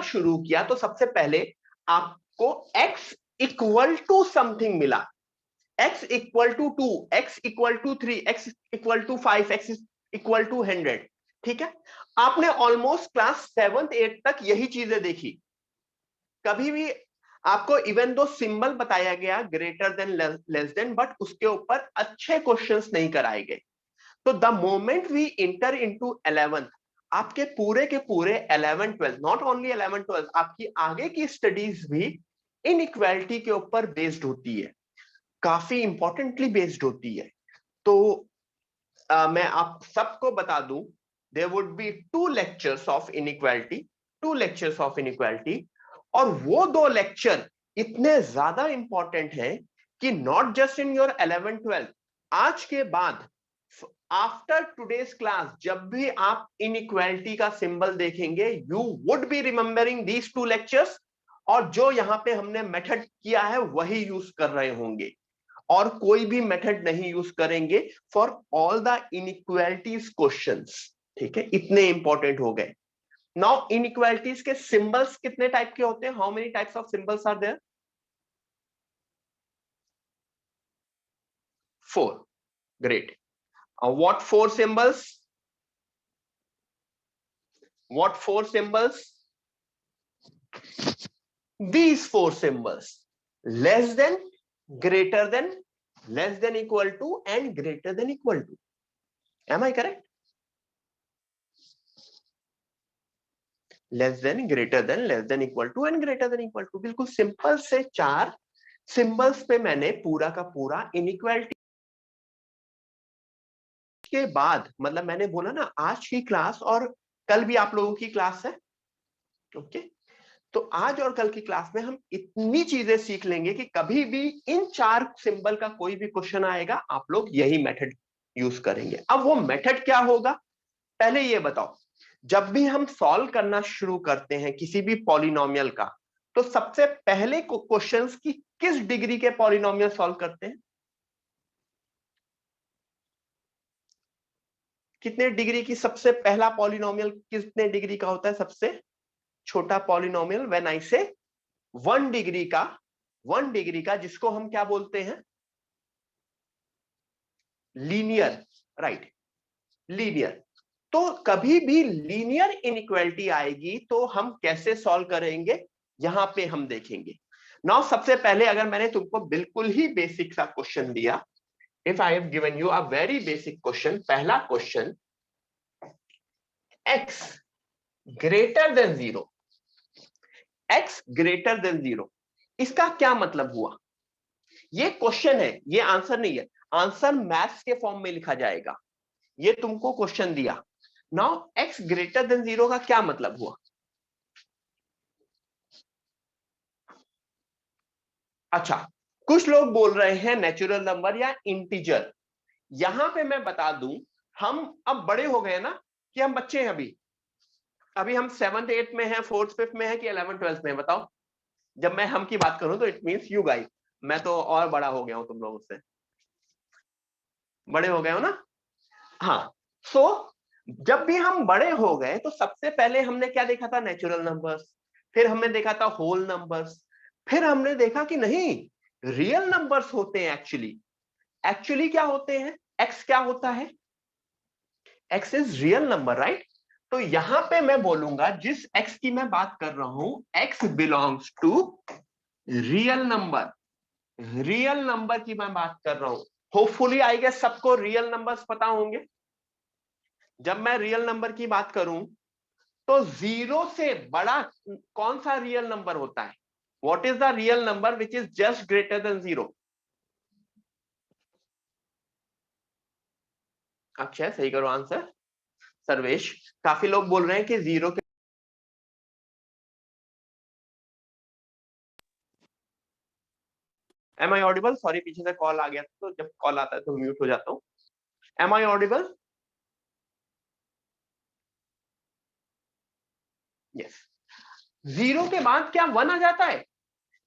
शुरू किया तो सबसे पहले आपको x इक्वल टू समथिंग मिला, x equal to 2, x equal to 3, x equal to 5, x equal to 100। ठीक है, आपने ऑलमोस्ट क्लास 7th 8th तक यही चीजें देखी। कभी भी आपको इवन दो सिंबल बताया गया greater than less than, but उसके ऊपर अच्छे क्वेश्चंस नहीं कराए गए। तो the moment we enter into 11th, आपके पूरे के पूरे 11 12, नॉट ओनली 11 12, आपकी आगे की स्टडीज भी इनइक्वालिटी के ऊपर बेस्ड होती है, काफी इंपॉर्टेंटली बेस्ड होती है। तो मैं आप सबको बता दूं, there would be 2 lectures of inequality, 2 lectures of inequality, और वो 2 लेक्चर इतने ज्यादा इंपॉर्टेंट हैं कि नॉट जस्ट इन योर 11 12, आज के बाद आफ्टर टुडेज क्लास जब भी आप इनइक्वालिटी का सिंबल देखेंगे, you would be remembering these 2 lectures, और जो यहां पे हमने मेथड किया है वही यूज कर रहे होंगे, और कोई भी मेथड नहीं यूज करेंगे for all the inequalities questions. ठीक है, इतने इंपॉर्टेंट हो गए। नाउ इनइक्वालिटीज के सिंबल्स कितने टाइप के होते हैं? How many types of symbols are there? 4। Great. What 4 symbols? What 4 symbols? These 4 symbols: less than, greater than, less than equal to, and greater than equal to. Am I correct? Less than, greater than, less than equal to, and greater than equal to. बिल्कुल simple से 4 symbols पे मैंने पूरा का पूरा inequality के बाद, मतलब मैंने बोला ना आज की क्लास और कल भी आप लोगों की क्लास है, ओके? तो आज और कल की क्लास में हम इतनी चीजें सीख लेंगे कि कभी भी इन 4 सिंबल का कोई भी क्वेश्चन आएगा, आप लोग यही मेथड यूज करेंगे। अब वो मेथड क्या होगा, पहले ये बताओ, जब भी हम सॉल्व करना शुरू करते हैं किसी भी पॉलिनोमियल का, तो सबसे पहले क्वेश्चंस की किस डिग्री के पॉलिनोमियल सॉल्व करते हैं? कितने डिग्री की सबसे पहला पॉलिनोमियल कितने डिग्री का होता है? सबसे छोटा पॉलिनोमियल, व्हेन आई से 1 डिग्री का, 1 डिग्री का, जिसको हम क्या बोलते हैं? Linear, right, linear. तो कभी भी लीनियर इनइक्वालिटी आएगी तो हम कैसे सॉल्व करेंगे, यहां पे हम देखेंगे। नाउ सबसे पहले अगर मैंने तुमको बिल्कुल ही बेसिक सा क्वेश्चन दिया, if I have given you a very basic question, पहला question, x greater than 0, x greater than 0, इसका क्या मतलब हुआ? ये क्वेश्चन है, ये आंसर नहीं है। आंसर मैथ्स के फॉर्म में लिखा जाएगा। ये तुमको क्वेश्चन दिया, नाउ x ग्रेटर देन 0 का क्या मतलब हुआ? अच्छा, कुछ लोग बोल रहे हैं नेचुरल नंबर या इंटीजर। यहां पे मैं बता दूं, हम अब बड़े हो गए ना, कि हम बच्चे हैं अभी। अभी हम 7th 8th में हैं, 4th 5th में हैं, कि 11th 12th में हैं? बताओ। जब मैं हम की बात करूं तो इट मींस यू गाइस, मैं तो और बड़ा हो गया हूं, तुम लोगों से बड़े हो गए हो ना। हाँ, सो जब भी हम बड़े हो गए तो सबसे पहले हमने क्या देखा था? Natural numbers. फिर हमने देखा था होल नंबर्स। फिर हमने देखा कि नहीं, रियल नंबर्स होते हैं एक्चुअली। एक्चुअली क्या होते हैं? एक्स क्या होता है? X is real number, right? तो यहां पे मैं बोलूंगा, जिस एक्स की मैं बात कर रहा हूं, x belongs to real number. Real number की मैं बात कर रहा हूं। होपफुली आई गेस सबको रियल नंबर्स पता होंगे। जब मैं रियल नंबर की बात करूं तो 0 से बड़ा कौन सा रियल नंबर होता है? What is the real number which is just greater than 0? Akshay सही करो आंसर। सर्वेश, काफी लोग बोल रहे हैं कि 0 के, एम आई ऑडिबल? सॉरी, पीछे से कॉल आ गया, तो जब कॉल आता है तो म्यूट हो जाता हूं। M I audible? यस। 0 के बाद क्या 1 आ जाता है?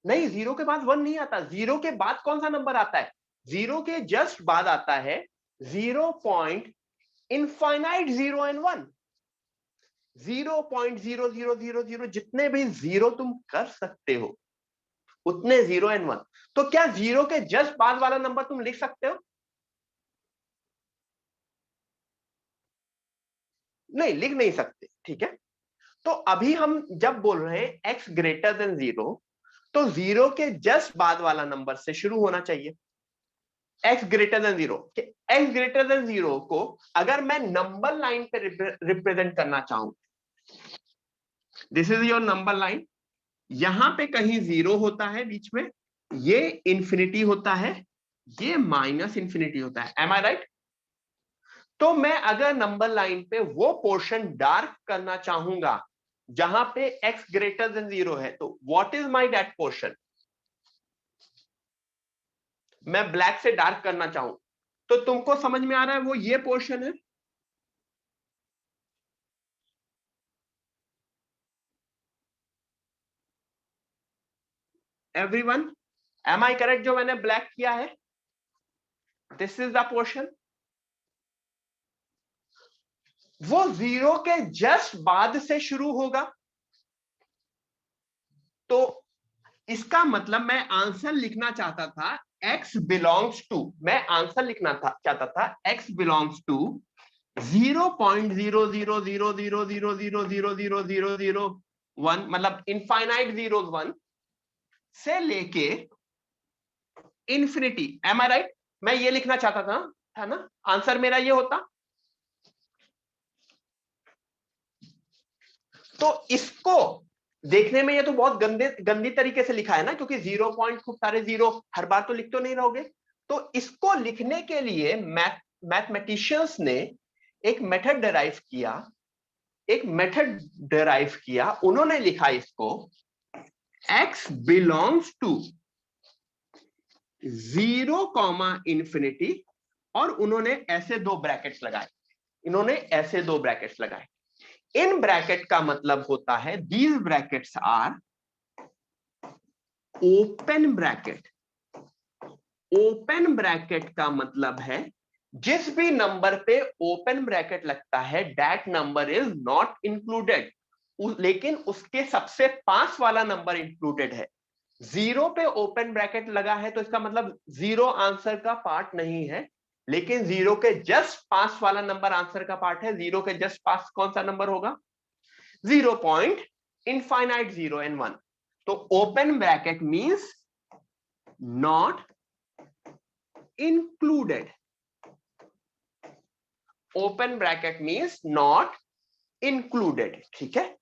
नहीं, 0 के बाद 1 नहीं आता। 0 के बाद कौन सा नंबर आता है? 0 के जस्ट बाद आता है 0 पॉइंट इनफाइनाइट 0 एंड 1। 0.0000 जितने भी जीरो तुम कर सकते हो उतने 0 एंड 1। तो क्या जीरो के जस्ट बाद वाला नंबर तुम लिख सकते हो? नहीं, लिख नहीं सकते, ठीक है। तो अभी हम जब बोल रहे हैं एक्स ग्रेटर देन जीरो, तो जीरो के जस्ट बाद वाला नंबर से शुरू होना चाहिए। X greater than zero, x greater than zero को अगर मैं नंबर लाइन पे रिप्रेजेंट करना चाहूं, this is your number line, यहां पे कहीं जीरो होता है बीच में, ये इंफिनिटी होता है, ये माइनस इंफिनिटी होता है, एम आई राइट? तो मैं अगर नंबर लाइन पे वो पोर्शन डार्क करना चाहूंगा जहां पे x ग्रेटर देन जीरो है, तो what is my that portion? मैं ब्लैक से डार्क करना चाहूं तो तुमको समझ में आ रहा है वो ये पोर्शन है। Everyone, am I correct? जो मैंने ब्लैक किया है, दिस इज द पोर्शन। वो जीरो के जस्ट बाद से शुरू होगा, तो इसका मतलब मैं आंसर लिखना चाहता था x बिलोंग्स टू, मैं आंसर लिखना था चाहता था x बिलोंग्स टू 0.000000000001, मतलब इनफाइनाइट जीरोस वन से लेके इंफिनिटी, एम आई राइट? मैं ये लिखना चाहता था ना, आंसर मेरा ये होता। तो इसको देखने में ये तो बहुत गंदी तरीके से लिखा है ना, क्योंकि 0 पॉइंट खूब सारे जीरो हर बार तो लिख तो नहीं रहोगे। तो इसको लिखने के लिए मैथमेटिशियंस ने एक मेथड डिराइव किया, उन्होंने लिखा इसको x belongs to 0 comma infinity, और उन्होंने ऐसे दो ब्रैकेट्स लगाए, इन ब्रैकेट का मतलब होता है these brackets are open bracket. Open bracket का मतलब है जिस भी नंबर पे ओपन ब्रैकेट लगता है that number is not included, लेकिन उसके सबसे पास वाला नंबर इंक्लूडेड है। जीरो पे ओपन ब्रैकेट लगा है तो इसका मतलब जीरो आंसर का पार्ट नहीं है, लेकिन जीरो के जस्ट पास वाला नंबर आंसर का पार्ट है। जीरो के जस्ट पास कौन सा नंबर होगा? 0 point infinite zero and one. तो open bracket means not included, open bracket means not included, ठीक है।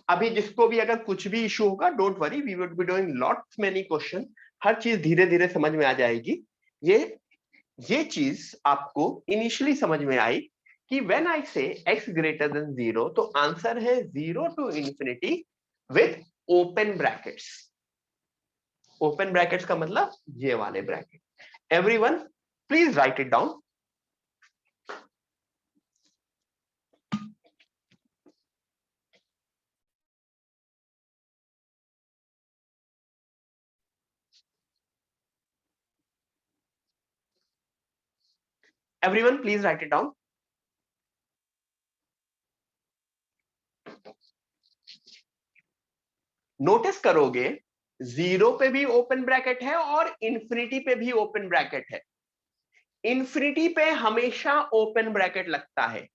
अभी जिसको भी अगर कुछ भी इशू होगा, don't worry, we would be doing lots many question, हर चीज धीरे धीरे समझ में आ जाएगी। ये चीज आपको इनिशियली समझ में आई कि when I say x greater than zero, तो आंसर है 0 to infinity with open brackets. Open brackets का मतलब ये वाले bracket. Everyone please write it down. Everyone please write it down. Notice करोगे जीरो पे भी ओपन ब्रैकेट है और इंफिनिटी पे भी ओपन ब्रैकेट है। इंफिनिटी पे हमेशा ओपन ब्रैकेट लगता है,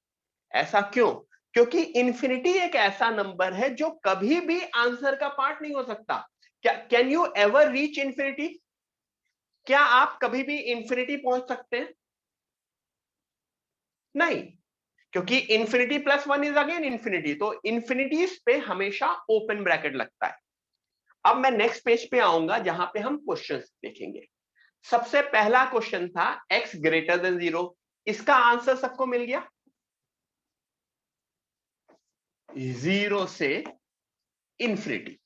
ऐसा क्यों? क्योंकि इंफिनिटी एक ऐसा नंबर है जो कभी भी आंसर का पार्ट नहीं हो सकता। क्या can you ever reach infinity? क्या आप कभी भी इंफिनिटी पहुंच सकते हैं? नहीं, क्योंकि infinity plus one is again infinity, तो इंफिनिटीज पे हमेशा ओपन ब्रैकेट लगता है। अब मैं नेक्स्ट पेज पे आऊंगा जहां पे हम क्वेश्चंस देखेंगे। सबसे पहला क्वेश्चन था x ग्रेटर देन जीरो, इसका आंसर सबको मिल गया, जीरो से इंफिनिटी।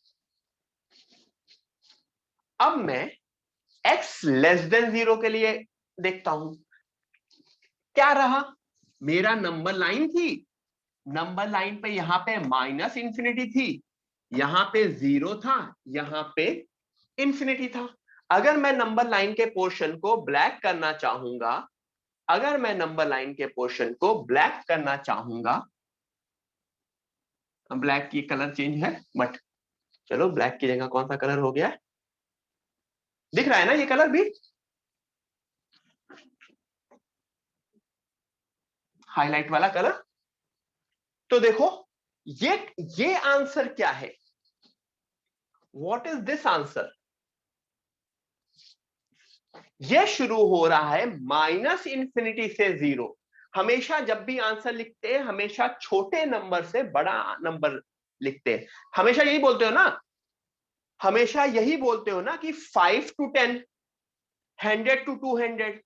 अब मैं x लेस देन जीरो के लिए देखता हूं, क्या रहा? मेरा नंबर लाइन थी, नंबर लाइन पे यहां पे माइनस इंफिनिटी थी, यहां पे जीरो था, यहां पे इंफिनिटी था। अगर मैं नंबर लाइन के पोर्शन को ब्लैक करना चाहूंगा, अगर मैं नंबर लाइन के पोर्शन को ब्लैक करना चाहूंगा, ब्लैक की कलर चेंज है, बट चलो ब्लैक की जगह कौन सा कलर हो गया है, दिख रहा है ना ये कलर भी, हाईलाइट वाला कलर। तो देखो ये आंसर क्या है, व्हाट इज दिस आंसर, ये शुरू हो रहा है माइनस इंफिनिटी से जीरो। हमेशा जब भी आंसर लिखते हैं हमेशा छोटे नंबर से बड़ा नंबर लिखते हैं, हमेशा यही बोलते हो ना, हमेशा यही बोलते हो ना कि 5 to 10, 100 to 200,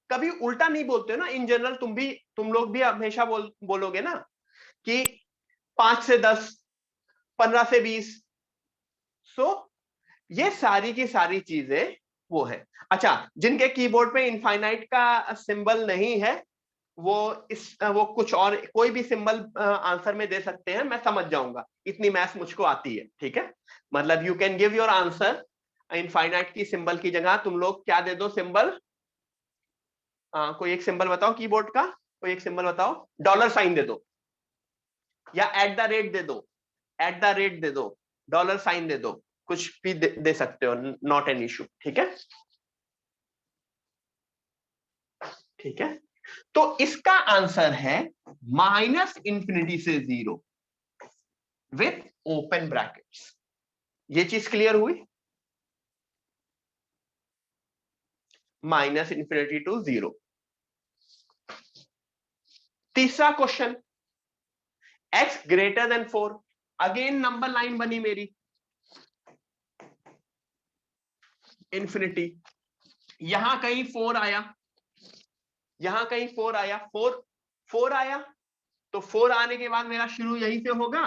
कभी उल्टा नहीं बोलते हो ना। इन जनरल तुम लोग भी हमेशा बोलोगे ना कि 5 से 10, 15 से 20। सो ये सारी की सारी चीजें वो है। अच्छा, जिनके कीबोर्ड पे इनफाइनाइट का सिंबल नहीं है वो कुछ और कोई भी सिंबल आंसर में दे सकते हैं, मैं समझ जाऊंगा, इतनी मैथ्स मुझको आती है, ठीक है। मतलब you can give your answer, infinite की सिंबल की जगह तुम लोग क्या दे दो सिंबल, कोई एक सिंबल बताओ कीबोर्ड का, कोई एक सिंबल बताओ, डॉलर साइन दे दो, या एट द रेट दे दो, एट द रेट दे दो, डॉलर साइन दे दो, कुछ भी दे सकते हो, नॉट एन इशू, ठीक है। ठीक है, तो इसका आंसर है माइनस इंफिनिटी से जीरो विथ ओपन ब्रैकेट्स। ये चीज क्लियर हुई, माइनस इंफिनिटी टू जीरो। तीसरा question, x greater then 4, again number line बनी मेरी, इंफिनिटी, यहां कहीं 4 आया, यहां कहीं 4 आया, 4 आया, तो 4 आने के बाद मेरा शुरू यहीं से होगा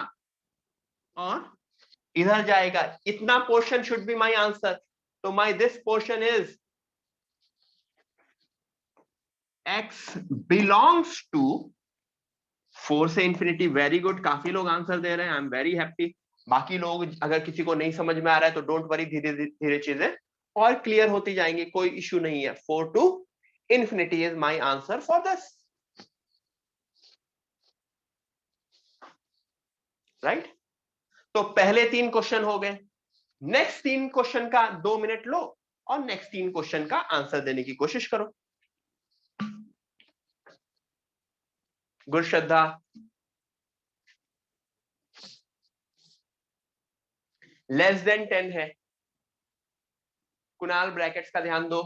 और इधर जाएगा, इतना portion should be my answer. तो my this portion is x belongs to 4 से इंफिनिटी। वेरी गुड, काफी लोग आंसर दे रहे हैं, आई एम वेरी हैप्पी। बाकी लोग अगर किसी को नहीं समझ में आ रहा है तो डोंट वरी, धीरे धीरे चीजें और क्लियर होती जाएंगी, कोई इश्यू नहीं है। 4 to infinity is my answer for this, right. तो पहले 3 क्वेश्चन हो गए, नेक्स्ट 3 क्वेश्चन का 2 मिनट लो और नेक्स्ट 3 क्वेश्चन का आंसर देने की कोशिश करो। गुड श्रद्धा, लेस देन 10 है, कुणाल ब्रैकेट्स का ध्यान दो,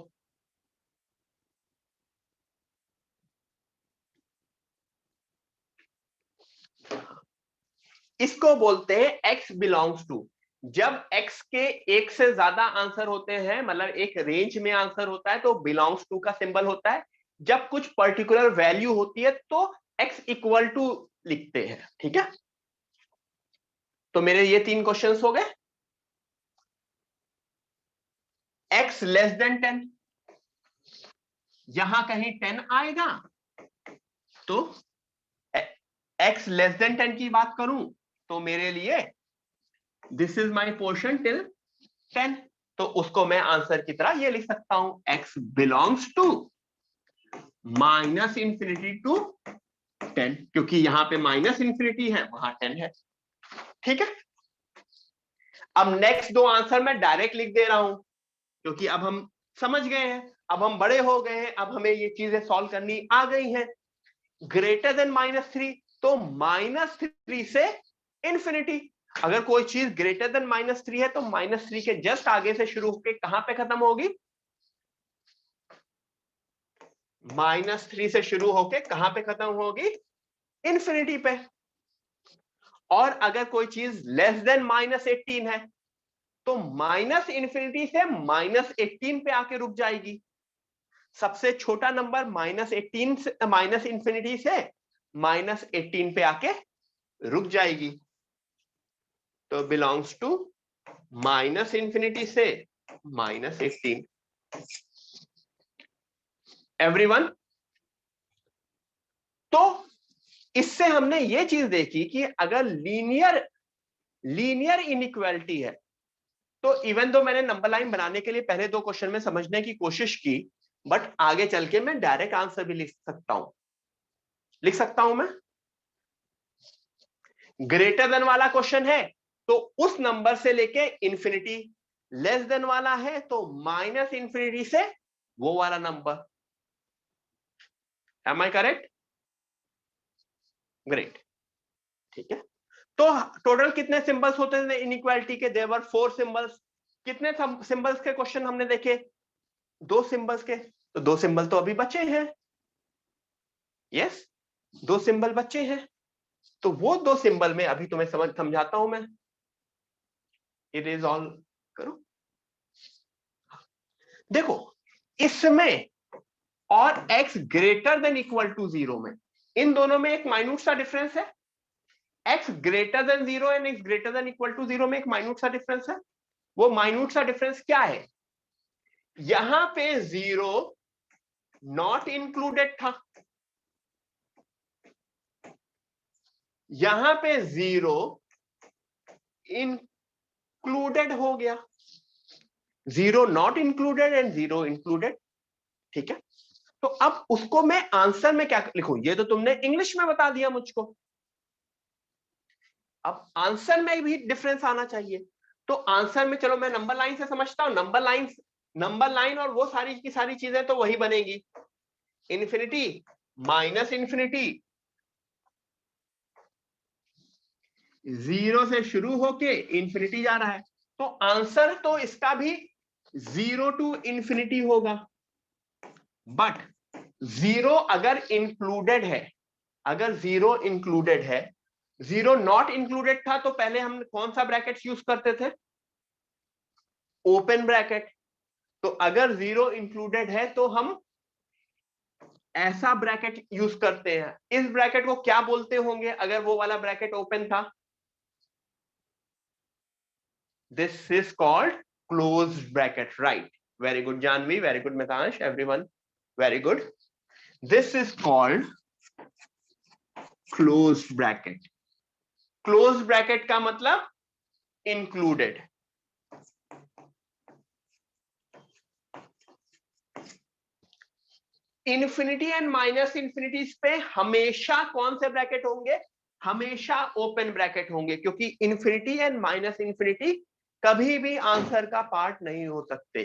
इसको बोलते हैं x बिलोंग्स टू। जब x के एक से ज्यादा आंसर होते हैं, मतलब एक रेंज में आंसर होता है, तो बिलोंग्स टू का सिंबल होता है। जब कुछ पर्टिकुलर वैल्यू होती है तो x इक्वल टू लिखते हैं, ठीक है। तो मेरे ये 3 क्वेश्चंस हो गए। x लेस देन 10, यहां कहीं 10 आएगा, तो x लेस देन 10 की बात करूं तो मेरे लिए this is my portion till 10, तो उसको मैं आंसर की तरह ये लिख सकता हूं, x belongs to minus infinity to 10, क्योंकि यहां पे माइनस इंफिनिटी है, वहां 10 है, ठीक है। अब नेक्स्ट 2 आंसर मैं डायरेक्ट लिख दे रहा हूं, क्योंकि अब हम समझ गए हैं, अब हम बड़े हो गए हैं, अब हमें ये चीजें सॉल्व करनी आ गई हैं। ग्रेटर देन -3, तो -3 से इंफिनिटी। अगर कोई चीज ग्रेटर देन -3 है तो -3 के जस्ट आगे से शुरू होकर कहां पे खत्म होगी, -3 से शुरू होके कहां पे खत्म होगी, इंफिनिटी पे। और अगर कोई चीज लेस देन -18 है तो माइनस इंफिनिटी से -18 पे आके रुक जाएगी। सबसे छोटा नंबर -18 से माइनस इंफिनिटी से -18 पे आके रुक जाएगी, तो बिलोंग्स टू माइनस इंफिनिटी से -18। एवरीवन, तो इससे हमने ये चीज देखी कि अगर लीनियर इनइक्वालिटी है, तो इवन दो मैंने नंबर लाइन बनाने के लिए पहले 2 क्वेश्चन में समझने की कोशिश की, बट आगे चल के मैं डायरेक्ट आंसर भी लिख सकता हूं मैं। ग्रेटर देन वाला क्वेश्चन है तो उस नंबर से लेके इंफिनिटी, लेस देन वाला है तो माइनस इंफिनिटी से वो वाला number. Am I correct? Great, ठीक है। तो टोटल कितने सिंबल्स होते हैं इनइक्वालिटी के? देवर 4 सिंबल्स। कितने सिंबल्स के क्वेश्चन हमने देखे? 2 सिंबल्स के। तो 2 सिंबल तो अभी बचे हैं। यस, 2 सिंबल बचे हैं। तो वो 2 सिंबल में अभी तुम्हें समझाता हूं मैं। इरेज ऑल करो। देखो, इसमें और x greater than equal to 0 में, इन दोनों में एक माइन्यूट सा डिफरेंस है। x greater than 0 and x greater than equal to 0 में एक माइन्यूट सा डिफरेंस है। वो माइन्यूट सा डिफरेंस क्या है? यहां पे 0 नॉट इंक्लूडेड था, यहां पे 0 इंक्लूडेड हो गया। 0 नॉट इंक्लूडेड एंड 0 इंक्लूडेड, ठीक है। तो अब उसको मैं आंसर में क्या लिखूं? ये तो तुमने इंग्लिश में बता दिया मुझको, अब आंसर में भी डिफरेंस आना चाहिए। तो आंसर में चलो मैं नंबर लाइन से समझता हूं। नंबर लाइन और वो सारी की सारी चीजें तो वही बनेगी। इन्फिनिटी माइनस इन्फिनिटी, 0 से शुरू होके इंफिनिटी जा रहा है, तो आंसर तो इसका भी 0 टू इंफिनिटी होगा। बट 0 अगर इंक्लूडेड है, अगर 0 इंक्लूडेड है, 0 नॉट इंक्लूडेड था तो पहले हम कौन सा ब्रैकेट यूज करते थे? Open bracket. तो अगर 0 इंक्लूडेड है तो हम ऐसा ब्रैकेट यूज करते हैं। इस ब्रैकेट को क्या बोलते होंगे अगर वो वाला ब्रैकेट ओपन था? This is called closed bracket, right? Very good Janvi, very good Mitansh, everyone very good. This is called closed bracket. Closed bracket का मतलब included. Infinity and minus infinity पे हमेशा कौन से ब्रैकेट होंगे? हमेशा ओपन ब्रैकेट होंगे, क्योंकि इन्फिनिटी एंड माइनस इन्फिनिटी कभी भी आंसर का पार्ट नहीं हो सकते।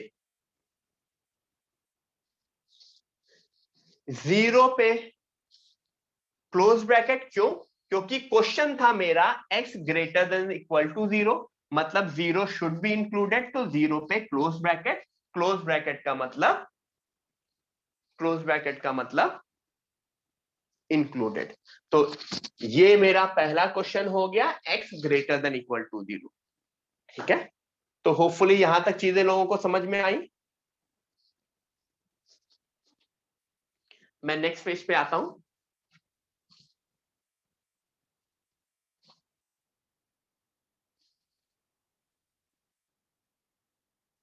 0 पे क्लोज ब्रैकेट, क्यों? क्योंकि क्वेश्चन था मेरा x greater than equal to 0, मतलब 0 शुड बी इंक्लूडेड, तो 0 पे क्लोज ब्रैकेट। क्लोज ब्रैकेट का मतलब, क्लोज ब्रैकेट का मतलब इंक्लूडेड। तो ये मेरा पहला क्वेश्चन हो गया, x greater than equal to 0, ठीक है। तो होपफुली यहां तक चीजें लोगों को समझ में आई। मैं नेक्स्ट पेज पे आता हूं।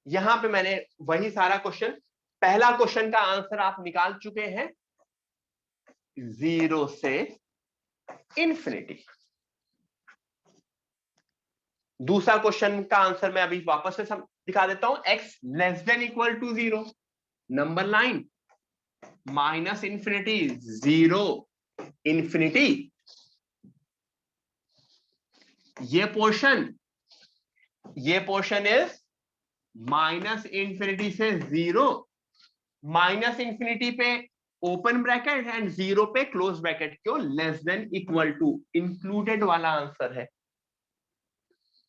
यहां पे मैंने वही सारा क्वेश्चन, पहला क्वेश्चन का आंसर आप निकाल चुके हैं, 0 से इंफिनिटी। दूसरा क्वेश्चन का आंसर मैं अभी वापस से दिखा देता हूं, x less than equal to 0, number line minus infinity 0 infinity. ये पोर्शन इज माइनस इंफिनिटी से 0, माइनस इंफिनिटी पे ओपन ब्रैकेट एंड 0 पे क्लोज ब्रैकेट। क्यों? Less than equal to, included वाला आंसर है।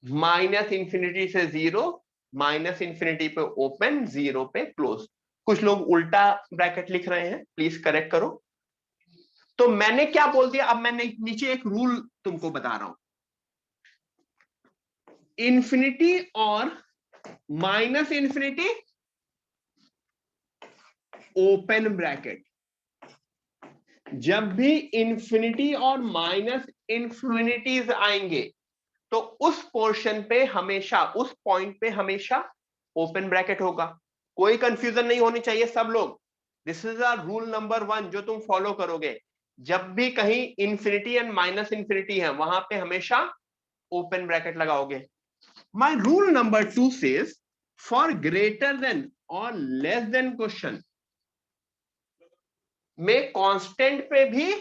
माइनस इंफिनिटी से 0, माइनस इंफिनिटी पे open, 0 पे क्लोज। कुछ लोग उल्टा ब्रैकेट लिख रहे हैं, प्लीज करेक्ट करो। तो मैंने क्या बोल दिया? अब मैंने नीचे एक रूल तुमको बता रहा हूं, इंफिनिटी और माइनस इंफिनिटी ओपन ब्रैकेट। जब भी इंफिनिटी और माइनस इंफिनिटीज आएंगे तो उस पोर्शन पे हमेशा, उस पॉइंट पे हमेशा ओपन ब्रैकेट होगा। कोई कंफ्यूजन नहीं होनी चाहिए सब लोग। This is a rule number 1 जो तुम फॉलो करोगे। जब भी कहीं इंफिनिटी एंड माइनस इंफिनिटी है वहां पे हमेशा ओपन ब्रैकेट लगाओगे। My rule number 2 says for greater then और लेस देन क्वेश्चन में कांस्टेंट पे भी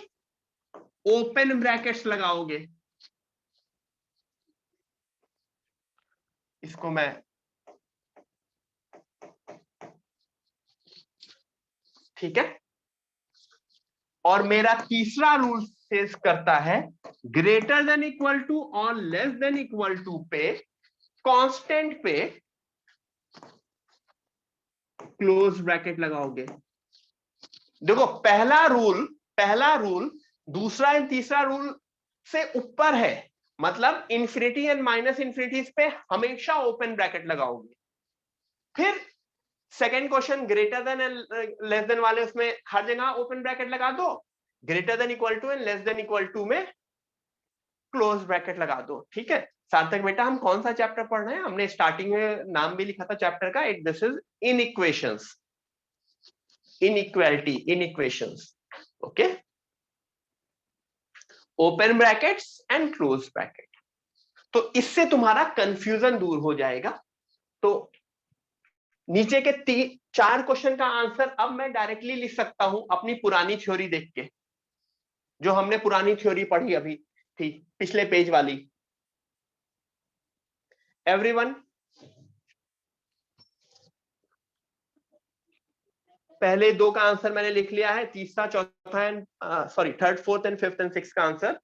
ओपन ब्रैकेट्स लगाओगे। इसको मैं ठीक है। और मेरा तीसरा रूल सेज करता है ग्रेटर देन इक्वल टू और लेस देन इक्वल टू पे कांस्टेंट पे क्लोज ब्रैकेट लगाओगे। देखो पहला रूल दूसरा एंड तीसरा रूल से ऊपर है, मतलब इंफिनिटी एंड माइनस इंफिनिटी पे हमेशा ओपन ब्रैकेट लगाओगे। फिर second question greater than and less than वाले उसमें हर जगह ओपन ब्रैकेट लगा दो, greater than equal to and less than equal to में क्लोज ब्रैकेट लगा दो। ठीक है सार्थक बेटा, हम कौन सा चैप्टर पढ़ रहे हैं? हमने स्टार्टिंग में नाम भी लिखा था चैप्टर का, this is inequations, inequality, inequations. Okay, open brackets and close bracket. तो इससे तुम्हारा कंफ्यूजन दूर हो जाएगा। तो नीचे के 4 क्वेश्चन का आंसर अब मैं डायरेक्टली लिख सकता हूं अपनी पुरानी थ्योरी देख के, जो हमने पुरानी थ्योरी पढ़ी अभी थी पिछले पेज वाली। एवरीवन, पहले 2 का आंसर मैंने लिख लिया है, तीसरा चौथा and sorry third fourth and fifth and six का आंसर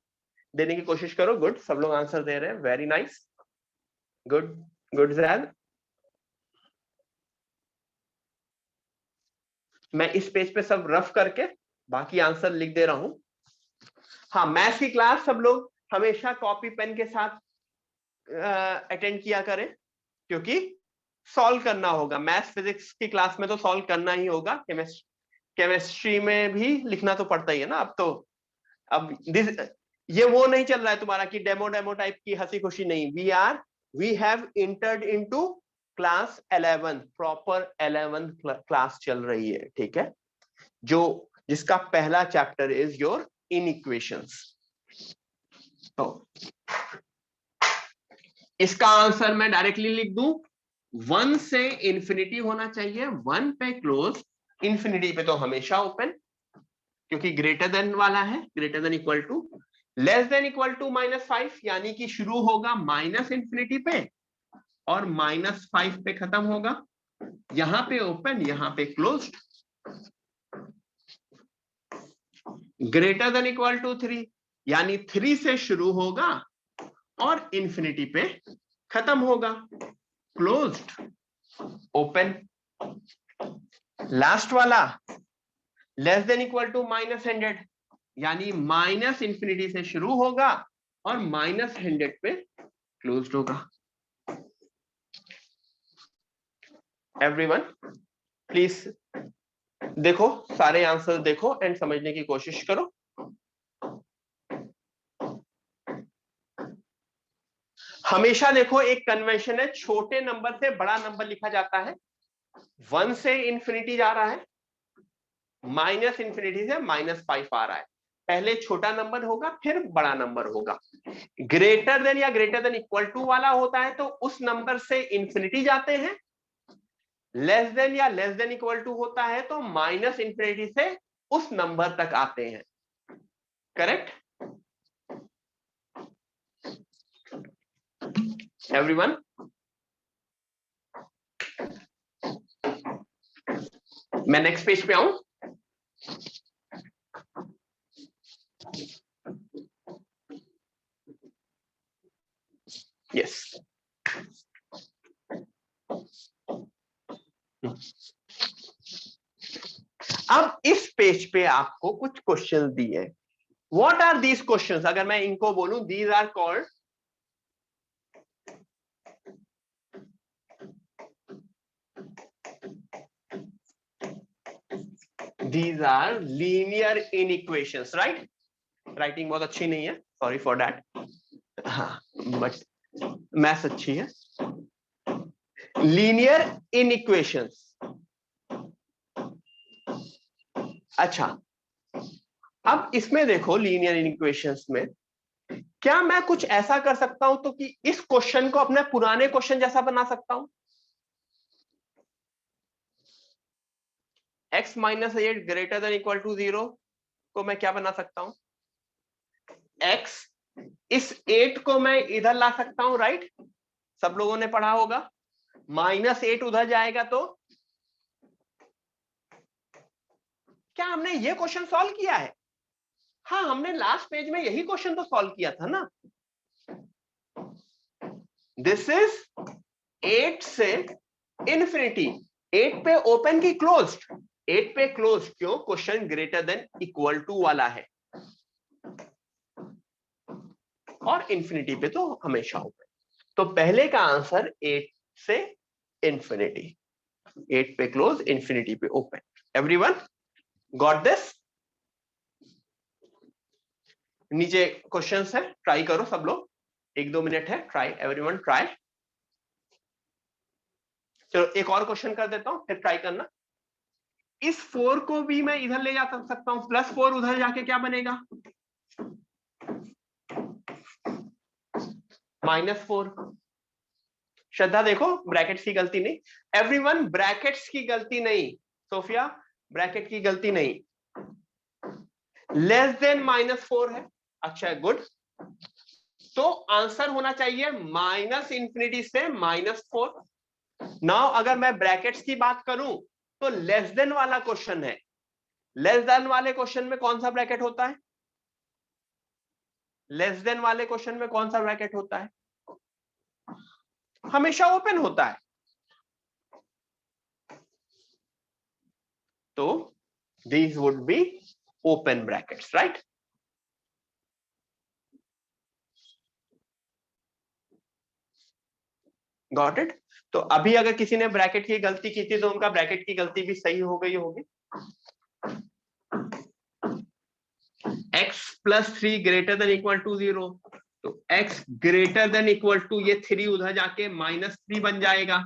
देने की कोशिश करो। गुड, सब लोग आंसर दे रहे हैं, very nice, good good Zaid. मैं इस पेज पे सब रफ करके बाकी आंसर लिख दे रहा हूं। हाँ, मैथ्स की क्लास सब लोग हमेशा कॉपी पेन के साथ अटेंड किया करें, क्योंकि सॉल्व करना होगा। मैथ्स फिजिक्स की क्लास में तो सॉल्व करना ही होगा, केमिस्ट्री में भी लिखना तो पड़ता ही है ना। अब तो अब ये वो नहीं चल रहा है तुम्हारा कि डेमो टाइप की हंसी खुशी, नहीं। We have entered into class 11, proper 11th class चल रही है। ठीक है, जो जिसका पहला चैप्टर इज योर इनइक्वेशंस। तो इसका आंसर मैं डायरेक्टली लिख दूं, 1 से इंफिनिटी होना चाहिए, 1 पे क्लोज, इंफिनिटी पे तो हमेशा ओपन, क्योंकि ग्रेटर देन वाला है, greater than equal to, less than equal to -5, यानी कि शुरू होगा माइनस इंफिनिटी पे और -5 पे खत्म होगा। यहां पे ओपन, यहां पे close. Greater than equal to 3, यानी 3 से शुरू होगा और इंफिनिटी पे खत्म होगा, क्लोज्ड, ओपन। लास्ट वाला लेस देन इक्वल टू -100, यानी माइनस इंफिनिटी से शुरू होगा और -100 पे क्लोज्ड होगा। एवरीवन प्लीज देखो, सारे आंसर देखो एंड समझने की कोशिश करो। हमेशा देखो, एक कन्वेंशन है, छोटे नंबर से बड़ा नंबर लिखा जाता है। 1 से इंफिनिटी जा रहा है, माइनस इंफिनिटी से -5 आ रहा है, पहले छोटा नंबर होगा फिर बड़ा नंबर होगा। ग्रेटर देन या ग्रेटर देन इक्वल टू वाला होता है तो उस नंबर से इंफिनिटी जाते हैं। लेस देन या लेस देन इक्वल टू होता है तो माइनस इंफिनिटी से उस नंबर तक आते हैं। Correct everyone? मैं नेक्स्ट पेज पे आऊं। यस, अब इस पेज पे आपको कुछ क्वेश्चन दिए। What are these questions? अगर मैं इनको बोलूं, these are called, these are linear inequations, right? Writing बहुत अच्छी नहीं है, sorry for that, but maths अच्छी है। Linear inequations. अच्छा, अब इसमें देखो, लीनियर इनइक्वेशंस में क्या मैं कुछ ऐसा कर सकता हूं तो कि इस क्वेश्चन को अपने पुराने क्वेश्चन जैसा बना सकता हूं? x - 8 greater than equal to 0 को मैं क्या बना सकता हूं? x, इस 8 को मैं इधर ला सकता हूं, राइट? सब लोगों ने पढ़ा होगा। -8 उधर जाएगा तो क्या हमने ये क्वेश्चन सॉल्व किया है? हाँ, हमने लास्ट पेज में यही क्वेश्चन तो सॉल्व किया था ना। दिस इज 8 से इन्फिनिटी, 8 पे ओपन की क्लोज्ड, 8 पे क्लोज क्यों? Question greater than equal to वाला है, और इन्फिनिटी पे तो हमेशा ओपन। तो पहले का आंसर 8 से इन्फिनिटी, 8 पे क्लोज, इन्फिनिटी पे ओपन। Everyone got this? नीचे क्वेश्चंस है, ट्राई करो सब लोग, 1-2 मिनट है, ट्राई एवरीवन ट्राई। चलो एक और क्वेश्चन कर देता हूं, फिर ट्राई करना। इस 4 को भी मैं इधर ले जा सकता हूं, +4 उधर जाके क्या बनेगा? -4। श्रद्धा देखो, ब्रैकेट्स की गलती नहीं, एवरीवन ब्रैकेट्स की गलती नहीं, सोफिया ब्रैकेट की गलती नहीं, लेस देन -4 है। अच्छा है, गुड। तो आंसर होना चाहिए -∞ से -4। नाउ अगर मैं ब्रैकेट्स की बात करूं तो लेस देन वाला क्वेश्चन है, लेस देन वाले क्वेश्चन में कौन सा ब्रैकेट होता है? लेस देन वाले क्वेश्चन में कौन सा ब्रैकेट होता है? हमेशा ओपन होता है। तो these would be open brackets, right? Got it? तो अभी अगर किसी ने ब्रैकेट की गलती की थी तो उनका ब्रैकेट की गलती भी सही हो गई होगी। x + 3 greater than equal to 0, तो x greater than equal to, ये 3 उधर जाके -3 बन जाएगा।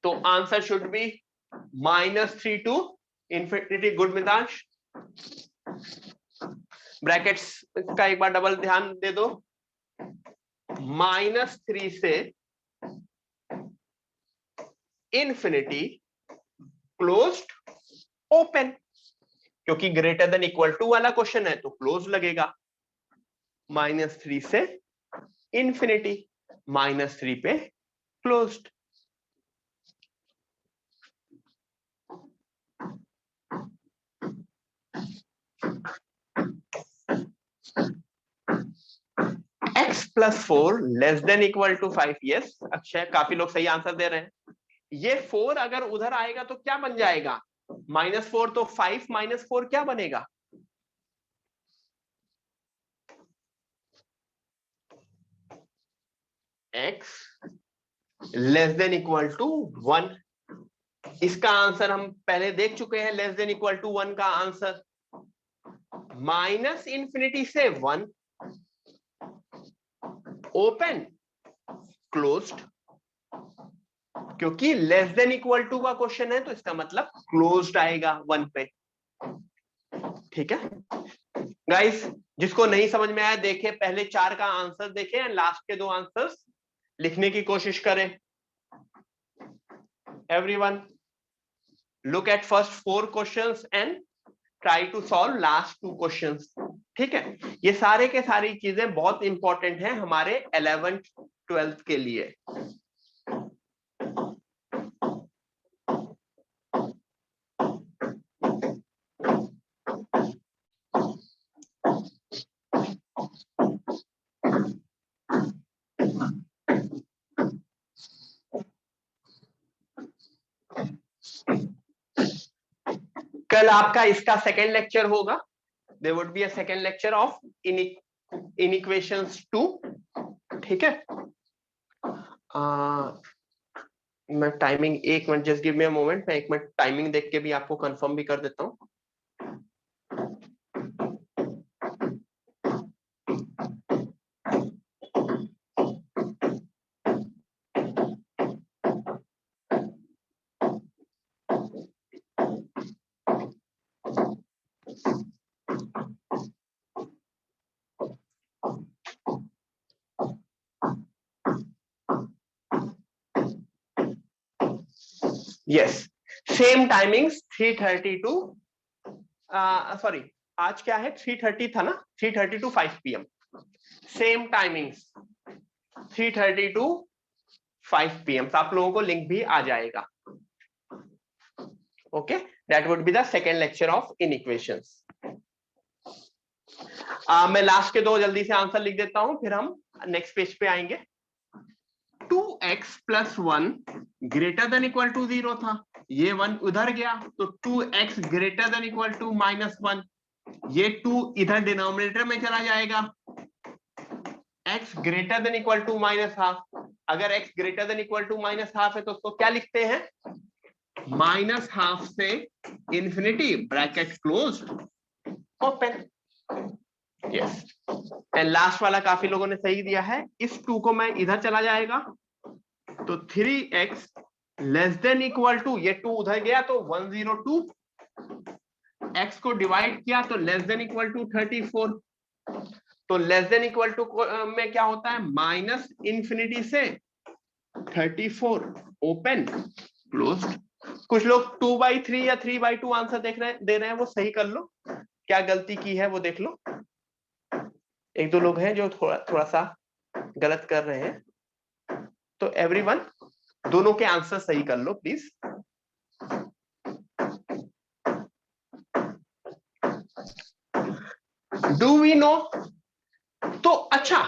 तो answer should be -3 to infinity। Good Mitansh, brackets का एक बार डबल ध्यान दे दो। -3 से इन्फिनिटी, क्लोज्ड, ओपन, क्योंकि ग्रेटर देन इक्वल टू वाला क्वेश्चन है तो क्लोज लगेगा। -3 से इन्फिनिटी, -3 पे closed. x + 4 less than equal to 5। Yes Akshay, काफी लोग सही आंसर दे रहे हैं। ये 4 अगर उधर आएगा तो क्या बन जाएगा? -4, तो 5 - 4 क्या बनेगा? x less than equal to 1। इसका आंसर हम पहले देख चुके हैं, लेस देन इक्वल टू 1 का आंसर -∞ से 1, ओपन, क्लोज्ड, क्योंकि लेस देन इक्वल टू का क्वेश्चन है तो इसका मतलब क्लोज्ड आएगा 1 पे। ठीक है गाइस, जिसको नहीं समझ में आया देखे पहले 4 का आंसर देखें एंड लास्ट के 2 आंसर्स लिखने की कोशिश करें। Everyone look at first 4 questions and try to solve last 2 questions. ठीक है, ये सारे के सारी चीजें बहुत इंपॉर्टेंट हैं हमारे 11th 12th के लिए। कल आपका इसका सेकेंड लेक्चर होगा, there would be a second lecture of inequations 2। ठीक है, मैं timing 1 minute, just give me a moment, मैं 1 मिनट टाइमिंग देख के भी आपको कंफर्म भी कर देता हूं। Yes, same timings 3:30 to sorry आज क्या है, 3:30 था ना, 3:30 to 5 PM, same timings. 3:30 to 5 PM। आप लोगों को लिंक भी आ जाएगा। Okay, that would be the second lecture of inequations. मैं लास्ट के दो जल्दी से आंसर लिख देता हूं, फिर हम नेक्स्ट पेज पे आएंगे। 2x + 1 greater than equal to 0 था, ये 1 उधर गया तो 2x greater than equal to -1, ये 2 इधर डिनोमिनेटर में चला जाएगा। x greater than equal to -½ अगर x greater than equal to -½ है तो उसको क्या लिखते हैं? -½ से infinity bracket closed open. Yes, and last वाला काफी लोगों ने सही दिया है। इस 2 को मैं इधर चला जाएगा तो 3x less than equal to, ये 2 उधर गया तो 102, x को डिवाइड किया तो लेस देन इक्वल टू 34, तो लेस देन इक्वल टू में क्या होता है? -∞ से 34 ओपन क्लोज्ड। कुछ लोग 2/3 या 3/2 आंसर दे रहे हैं, वो सही कर लो, क्या गलती की है वो देख लो। एक दो लोग हैं जो थोड़ा सा गलत कर रहे हैं, तो एवरीवन दोनों के आंसर सही कर लो प्लीज। Do we know? तो अच्छा,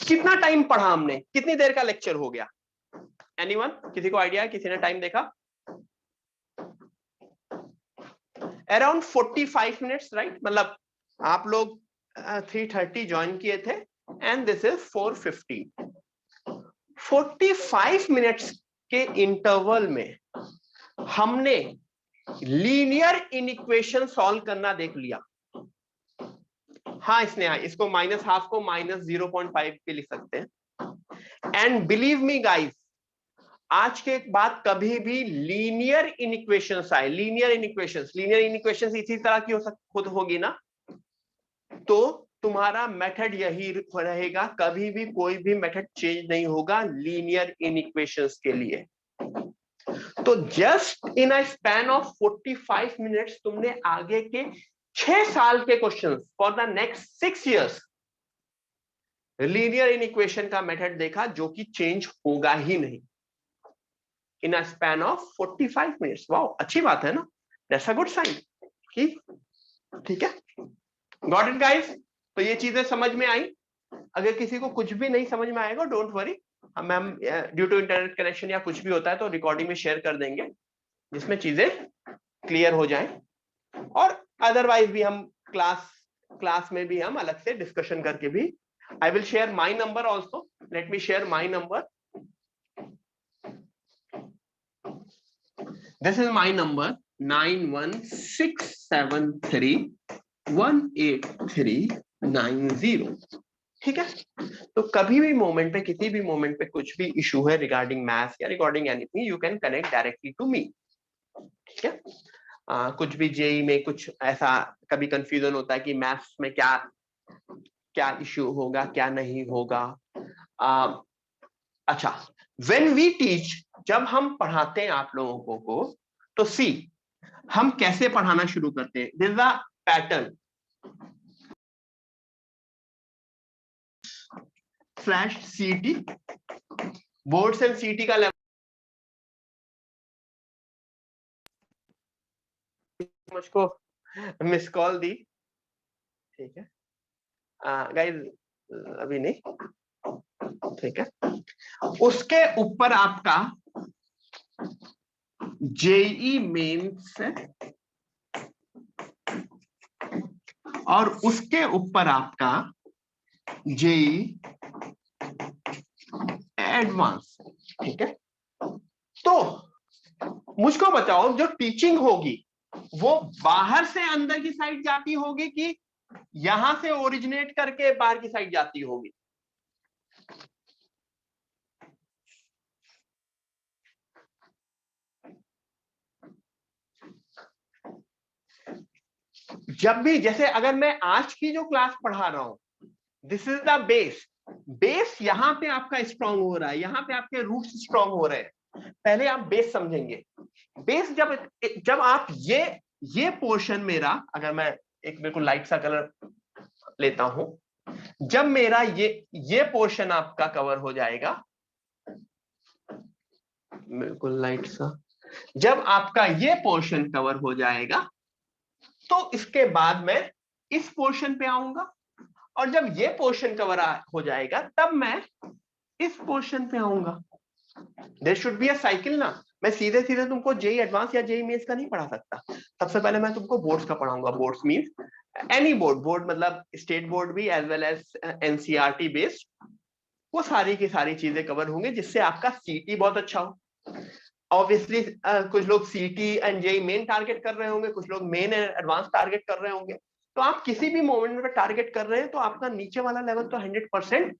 कितना टाइम पढ़ा हमने, कितनी देर का लेक्चर हो गया? एनीवन, किसी को आइडिया है? किसी ने टाइम देखा? Around 45 minutes, right? मतलब आप लोग 3:30 ज्वाइन किए थे एंड दिस इज 4:50। 45 मिनट्स के इंटरवल में हमने लीनियर इनइक्वेशन सॉल्व करना देख लिया। हाँ, इसको -½ को -0.5 पे लिख सकते हैं। एंड बिलीव मी गाइस, आज के बाद कभी भी लीनियर इनइक्वेशंस आए, लीनियर इनइक्वेशंस इसी तरह की खुद होगी ना, तो तुम्हारा मेथड यही रहेगा, कभी भी कोई भी मेथड चेंज नहीं होगा लीनियर इनइक्वेशंस के लिए। तो just in a span of 45 minutes तुमने आगे के 6 साल के questions for the next 6 years linear inequation का मेथड देखा, जो कि चेंज होगा ही नहीं in a span of 45 minutes. Wow, अच्छी बात है ना? That's a good sign. ठीक है, गॉट इट गाइस? तो ये चीजें समझ में आई। अगर किसी को कुछ भी नहीं समझ में आएगा, डोंट वरी, हम ड्यू टू इंटरनेट कनेक्शन या कुछ भी होता है तो रिकॉर्डिंग में शेयर कर देंगे, जिसमें चीजें क्लियर हो जाएं। और अदरवाइज भी हम क्लास में भी हम अलग से डिस्कशन करके भी, I will share my number also, let me share my number. This is my number 9167318390। ठीक है, तो कभी भी मोमेंट पे, किसी भी मोमेंट पे कुछ भी इशू है रिगार्डिंग मैथ्स या regarding anything, you can connect directly to me. ठीक है, कुछ भी जेई में कुछ ऐसा कभी कंफ्यूजन होता है कि मैथ्स में क्या इशू होगा, क्या नहीं होगा। अच्छा, व्हेन वी टीच, जब हम पढ़ाते हैं आप लोगों को, तो सी हम कैसे पढ़ाना शुरू करते हैं। This is the pattern /CT boards and सीटी का लेवल। मुझको मिस कॉल दी, ठीक है गाइस, अभी नहीं, ठीक है। उसके ऊपर आपका जेई मेंस है और उसके ऊपर आपका जेई एडवांस। ठीक है, तो मुझको बताओ, जो टीचिंग होगी वो बाहर से अंदर की साइड जाती होगी कि यहां से ओरिजिनेट करके बाहर की साइड जाती होगी? जब भी, जैसे अगर मैं आज की जो क्लास पढ़ा रहा हूं, दिस इज द बेस यहां पे आपका स्ट्रांग हो रहा है, यहां पे आपके रूट्स स्ट्रांग हो रहे हैं। पहले आप बेस समझेंगे। बेस जब आप ये पोर्शन मेरा, अगर मैं एक बिल्कुल लाइट सा कलर लेता हूं, जब मेरा ये पोर्शन आपका कवर हो जाएगा, बिल्कुल लाइट सा, जब आपका ये पोर्शन कवर हो जाएगा तो इसके बाद मैं इस पोर्शन पे आऊंगा, और जब ये पोर्शन कवर हो जाएगा तब मैं इस पोर्शन पे आऊंगा। There should be a cycle ना। मैं सीधे सीधे तुमको जेई एडवांस या जेई मेंस का नहीं पढ़ा सकता। सबसे पहले मैं तुमको बोर्ड्स का पढ़ाऊंगा। Boards means any board, board मतलब स्टेट बोर्ड भी as well as NCERT based, वो सारी की सारी चीजें कवर होंगे जिससे आपका सीटी बहुत अच्छा हो। ऑब्वियसली कुछ लोग सीटी एंड जेई मेन टारगेट कर रहे होंगे, कुछ लोग मेन एंड एडवांस टारगेट कर रहे होंगे। तो आप किसी भी मोमेंट में टारगेट कर रहे हैं तो आपका नीचे वाला लेवल तो 100%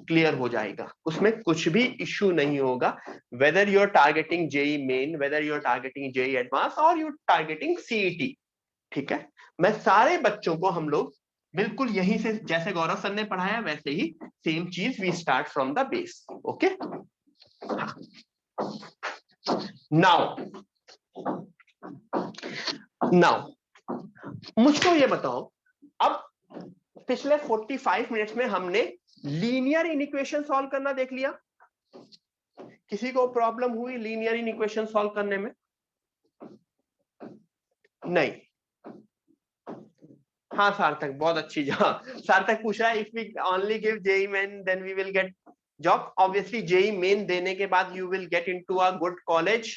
क्लियर हो जाएगा, उसमें कुछ भी इश्यू नहीं होगा। Whether you are targeting JEE main, whether you are targeting JEE advance और यू टारगेटिंग सीईटी, ठीक है। मैं सारे बच्चों को हम लोग बिल्कुल यहीं से, जैसे गौरव सर ने पढ़ाया वैसे ही सेम चीज, we start from the base. Okay, now मुझको ये बताओ, अब पिछले 45 मिनट्स में हमने लीनियर इनइक्वेशन सॉल्व करना देख लिया। किसी को प्रॉब्लम हुई लीनियर इनइक्वेशन सॉल्व करने में? नहीं। हाँ सार्थक, बहुत अच्छी जवाब। सार्थक पूछ रहा है if we only give JEE main then we will get job. Obviously JEE main देने के बाद you will get into a good college,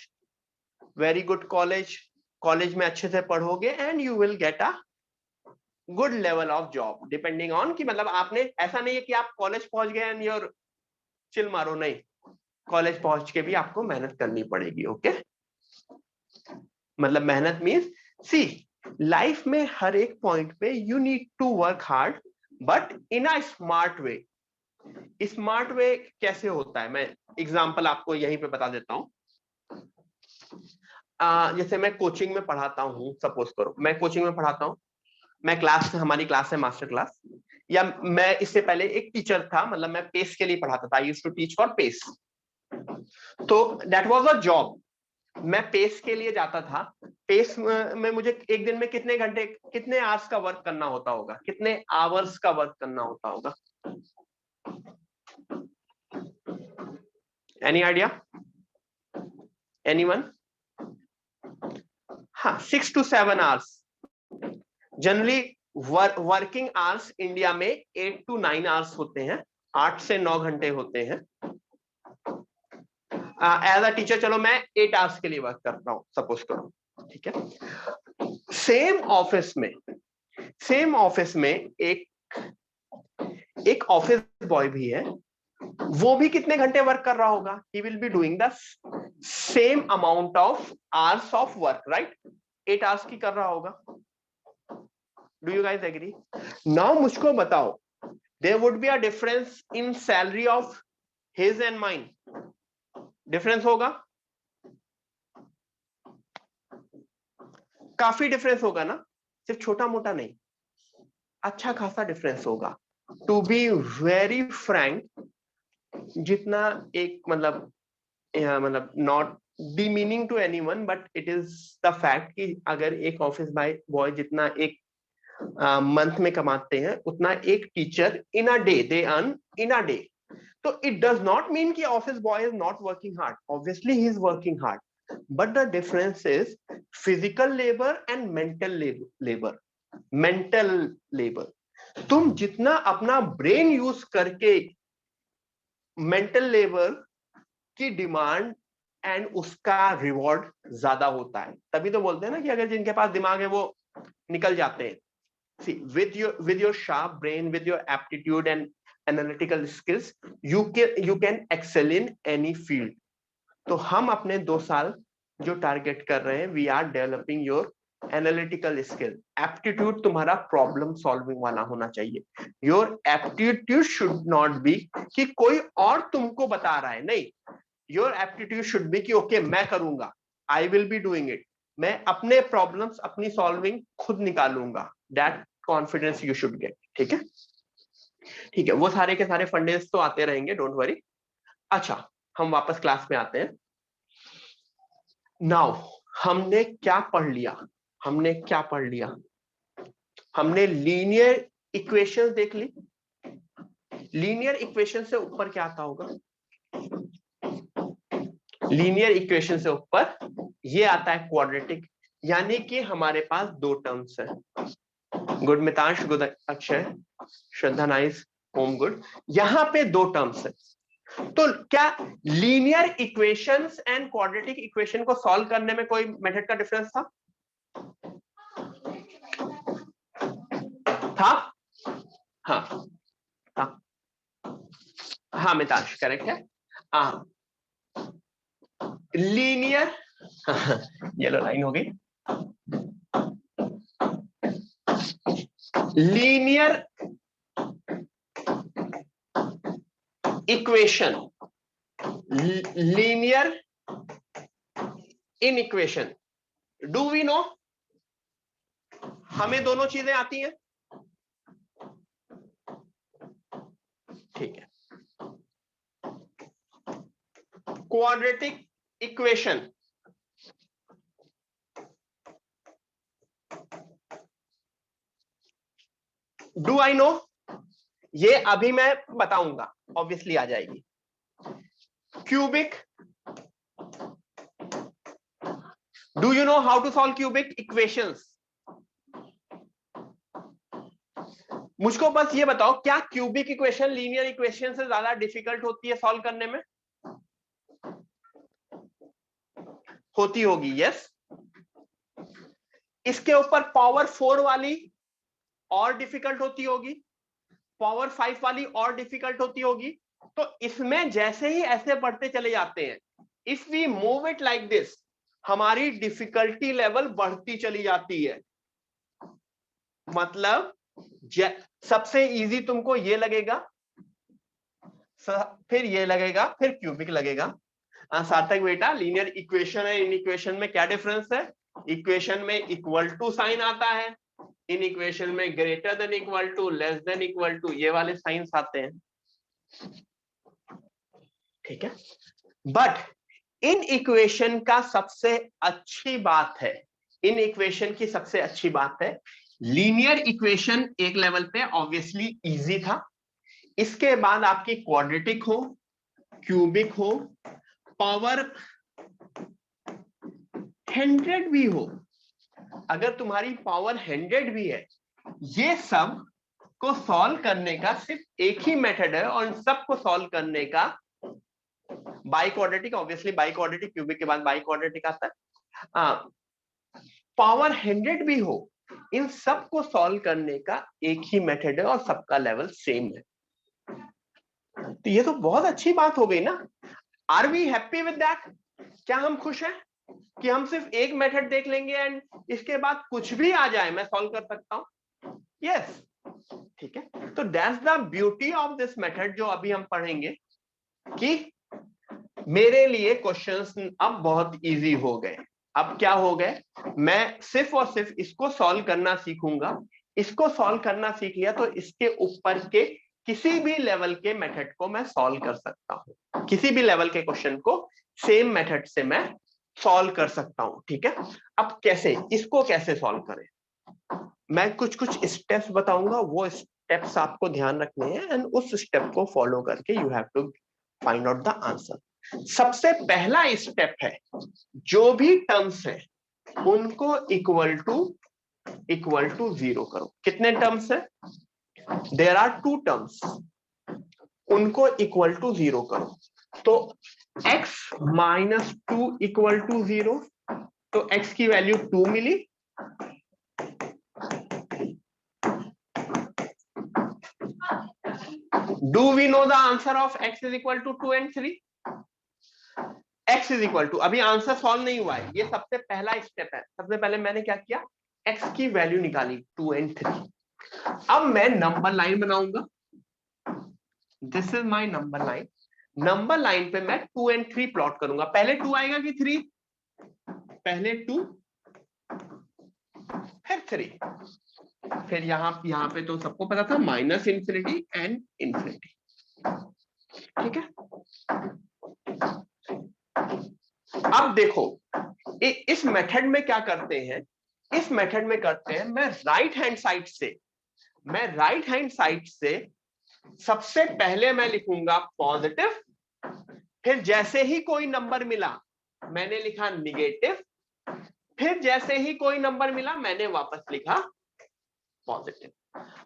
very good college. College में अच्छे से पढ़ोगे and you will get a good level of job, depending on कि मतलब आपने, ऐसा नहीं है कि आप कॉलेज पहुंच गए एंड योर चिल मारो, नहीं। कॉलेज पहुंच के भी आपको मेहनत करनी पड़ेगी। ओके, मतलब मेहनत मीन्स, सी लाइफ में हर एक पॉइंट पे you need to work hard but in a smart way. Smart way कैसे होता है, मैं एग्जांपल आपको यहीं पे बता देता हूं। जैसे मैं कोचिंग में पढ़ाता हूं, सपोज करो मैं कोचिंग में पढ़ाता हूं, मैं क्लास, हमारी क्लास है मास्टर क्लास, या मैं इससे पहले एक टीचर था, मतलब मैं पेस के लिए पढ़ाता था, I used to teach for Pace. तो दैट वाज अ जॉब। मैं पेस के लिए जाता था। पेस में मुझे एक दिन में कितने घंटे, कितने आवर्स का वर्क करना होता होगा, कितने आवर्स का वर्क करना होता होगा? Any idea, anyone? हाँ, 6 to 7 hours generally. Working hours India में 8 to 9 आवर्स होते हैं, 8 से 9 घंटे होते हैं। एज अ टीचर चलो मैं 8 आवर्स के लिए वर्क करता हूं, सपोज करो, ठीक है। सेम ऑफिस में एक ऑफिस बॉय भी है, वो भी कितने घंटे वर्क कर रहा होगा? He will be doing the same amount of hours of work, right? 8 hours की कर रहा होगा। Do you guys agree? Now मुझको बताओ, there would be a difference in salary of his and mine. Difference होगा, काफी डिफरेंस होगा ना, सिर्फ छोटा मोटा नहीं, अच्छा खासा डिफरेंस होगा। टू बी वेरी फ्रैंक, जितना एक मतलब not demeaning to anyone but it is the fact कि अगर एक ऑफिस बॉय जितना एक मंथ में कमाते हैं उतना एक teacher in a day they earn in a day. तो इट डज नॉट मीन कि office boy is not working hard, obviously he is working hard, but the difference is physical labour and mental labour. Mental labour, तुम जितना अपना brain use करके, mental labour की demand and उसका reward ज्यादा होता है। तभी तो बोलते हैं ना कि अगर जिनके पास दिमाग है वो निकल जाते हैं। See, with your sharp brain, with your aptitude and analytical skills, you can excel in any field. तो हम अपने 2 साल जो टारगेट कर रहे हैं, we are developing your analytical skill. Aptitude तुम्हारा प्रॉब्लम सॉल्विंग वाला होना चाहिए। Your aptitude should not be कि कोई और तुमको बता रहा है, नहीं। योर एप्टीट्यूड शुड बी कि ओके मैं करूंगा, I will be doing it, मैं अपने प्रॉब्लम्स, अपनी सॉल्विंग खुद निकालूंगा। That confidence you should get, ठीक है? ठीक है, वो सारे के सारे फंडेस तो आते रहेंगे, डोंट वरी। अच्छा, हम वापस क्लास में आते हैं। नाउ हमने क्या पढ़ लिया? हमने लीनियर इक्वेशंस देख ली, लीनियर इक्वेशन से ऊपर क्या आता होगा? लीनियर इक्वेशन से ऊपर ये आता है क्वाड्रेटिक, यानी कि हमारे पास दो टर्म्स है। गुड मितांश, गुड अक्षय, श्रद्धा नाइस, होम गुड। यहां पे दो टर्म्स है, तो क्या linear equations and quadratic equation को सॉल्व करने में कोई मेथड का डिफरेंस था? हाँ हाँ हाँ मितांश करेक्ट है। लीनियर येलो लाइन हो गई। Linear equation, linear in equation, do we know? हमें दोनों चीजें आती हैं, ठीक है। Quadratic equation, do I know? ये अभी मैं बताऊंगा, ऑब्वियसली आ जाएगी। Cubic, do you know how to solve cubic equations? मुझको बस ये बताओ, क्या क्यूबिक इक्वेशन लीनियर इक्वेशन से ज्यादा डिफिकल्ट होती है सॉल्व करने में? होती होगी, यस। इसके ऊपर पावर 4 वाली और डिफिकल्ट होती होगी, पावर 5 वाली और डिफिकल्ट होती होगी। तो इसमें जैसे ही ऐसे बढ़ते चले जाते हैं, if we move it like this, हमारी डिफिकल्टी लेवल बढ़ती चली जाती है। मतलब सबसे इजी तुमको ये लगेगा, फिर ये लगेगा, फिर क्यूबिक लगेगा। सार्थक बेटा, लीनियर इक्वेशन है, इन इक्वेशन में क्या डिफरेंस है? इक्वेशन में इक्वल टू साइन आता है, इन इक्वेशन में greater than equal to, less than equal to, ये वाले साइंस आते हैं, ठीक है। बट इन इक्वेशन का सबसे अच्छी बात है, इन इक्वेशन की सबसे अच्छी बात है, लीनियर इक्वेशन एक लेवल पे ऑब्वियसली इजी था, इसके बाद आपकी क्वाड्रेटिक हो, क्यूबिक हो, पावर 100 भी हो, अगर तुम्हारी पावर 100 भी है, ये सब को सॉल्व करने का सिर्फ एक ही मेथड है, और इन सब को सॉल्व करने का by quadratic, obviously by quadratic, cubic के बाद बाई क्वाड्रेटिक आता है। पावर 100 भी हो, इन सब को सॉल्व करने का एक ही मेथड है और सबका लेवल सेम है। तो ये तो बहुत अच्छी बात हो गई ना। Are we happy with that? क्या हम खुश हैं कि हम सिर्फ एक मेथड देख लेंगे एंड इसके बाद कुछ भी आ जाए मैं सॉल्व कर सकता हूं? यस, ठीक है। तो that's the beauty of this method, जो अभी हम पढ़ेंगे, कि मेरे लिए क्वेश्चंस अब बहुत इजी हो गए। अब क्या हो गए, मैं सिर्फ और सिर्फ इसको सॉल्व करना सीखूंगा, इसको सॉल्व करना सीख लिया तो इसके ऊपर के किसी भी लेवल के मेथड को मैं सॉल्व कर सकता हूं, किसी भी लेवल के क्वेश्चन को सेम मेथड से मैं सॉल्व कर सकता हूं, ठीक है। अब कैसे, इसको कैसे सॉल्व करें, मैं कुछ कुछ स्टेप्स बताऊंगा, वो स्टेप्स आपको ध्यान रखने हैं एंड उस स्टेप को फॉलो करके you have to find out the answer. सबसे पहला स्टेप है, जो भी टर्म्स है उनको इक्वल टू 0 करो। कितने टर्म्स है? देयर आर 2 टर्म्स, उनको इक्वल टू 0 करो। तो x माइनस 2 इक्वल टू 0, तो x की वैल्यू 2 मिली, do we know the answer of x is equal to 2 and 3? x is equal to, अभी आंसर सॉल्व नहीं हुआ है, ये सबसे पहला स्टेप है। सबसे पहले मैंने क्या किया, x की वैल्यू निकाली 2 and 3। अब मैं नंबर लाइन बनाऊंगा, this is my number line. Number line पे मैं 2 and 3 प्लॉट करूंगा। पहले 2 आएगा कि 3? पहले 2 फिर 3, फिर यहां पे तो सबको पता था माइनस इंफिनिटी एंड इंफिनिटी, ठीक है। अब देखो इस मेथड में क्या करते हैं, इस मेथड में करते हैं, मैं राइट हैंड साइड से सबसे पहले मैं लिखूंगा पॉजिटिव, फिर जैसे ही कोई नंबर मिला मैंने लिखा निगेटिव, फिर जैसे ही कोई नंबर मिला मैंने वापस लिखा पॉजिटिव।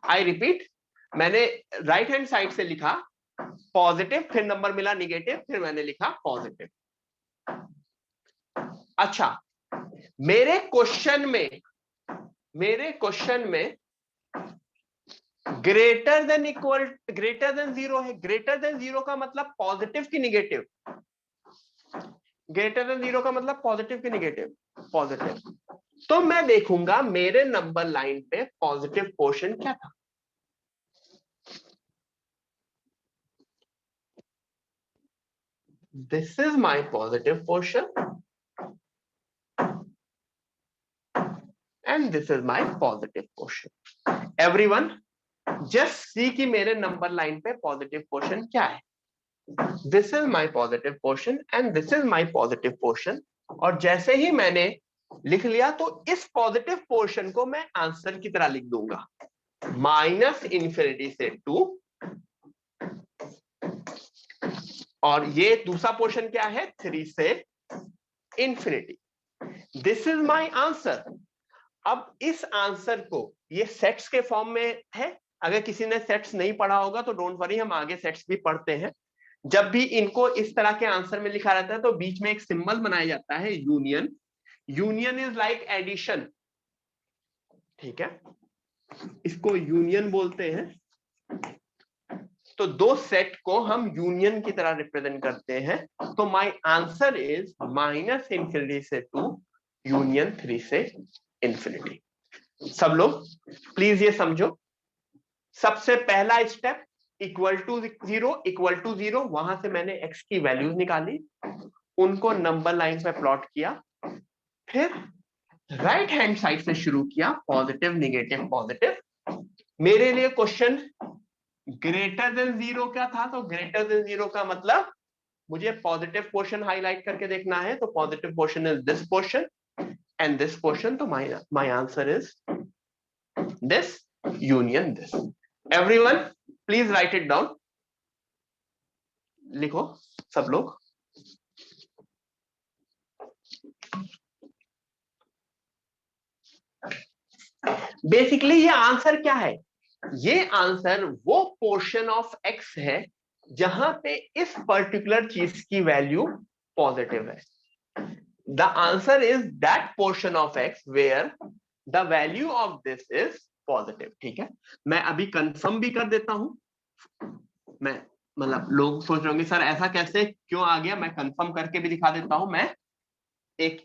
आई रिपीट, मैंने राइट हैंड साइड से लिखा पॉजिटिव, फिर नंबर मिला निगेटिव, फिर मैंने लिखा पॉजिटिव। अच्छा, मेरे क्वेश्चन में ग्रेटर देन जीरो है। ग्रेटर देन जीरो का मतलब पॉजिटिव की निगेटिव? ग्रेटर देन जीरो का मतलब पॉजिटिव की निगेटिव? पॉजिटिव। तो मैं देखूंगा मेरे नंबर लाइन पे पॉजिटिव पोर्शन क्या था। This is my positive portion and this is my positive portion. Everyone just see कि मेरे नंबर लाइन पे पॉजिटिव पोर्शन क्या है। This is my positive portion and this is my positive portion. और जैसे ही मैंने लिख लिया तो इस पॉजिटिव पोर्शन को मैं आंसर की तरह लिख दूंगा, माइनस इन्फिनिटी से 2, और ये दूसरा पोर्शन क्या है, 3 से infinity. This is my answer. अब इस आंसर को, ये सेट्स के फॉर्म में है, अगर किसी ने सेट्स नहीं पढ़ा होगा तो डोंट वरी, हम आगे सेट्स भी पढ़ते हैं। जब भी इनको इस तरह के आंसर में लिखा रहता है तो बीच में एक सिंबल बनाया जाता है, union. Union is like addition, ठीक है, इसको यूनियन बोलते हैं। तो दो सेट को हम यूनियन की तरह रिप्रेजेंट करते हैं। तो my answer is minus infinity से 2 यूनियन 3 से इन्फिनिटी। सब लोग प्लीज ये समझो, सबसे पहला स्टेप इक्वल टू जीरो, वहां से मैंने एक्स की वैल्यूज निकाली, उनको नंबर लाइन पे प्लॉट किया, फिर राइट हैंड साइड से शुरू किया, पॉजिटिव निगेटिव पॉजिटिव। मेरे लिए क्वेश्चन ग्रेटर देन जीरो क्या था, तो ग्रेटर देन जीरो का मतलब मुझे पॉजिटिव पोर्शन हाईलाइट करके देखना है। तो positive portion is this portion and this portion, तो my answer is this union this. Everyone please write it down, लिखो सब लोग। बेसिकली ये आंसर क्या है, ये आंसर वो पोर्शन ऑफ एक्स है जहां पे इस पर्टिकुलर चीज की वैल्यू पॉजिटिव है। The answer is that portion of x where the value of this is positive. ठीक है, मैं अभी कंफर्म भी कर देता हूं। मैं मतलब लोग सोच रहे होंगे सर ऐसा कैसे क्यों आ गया, मैं कंफर्म करके भी दिखा देता हूं। मैं एक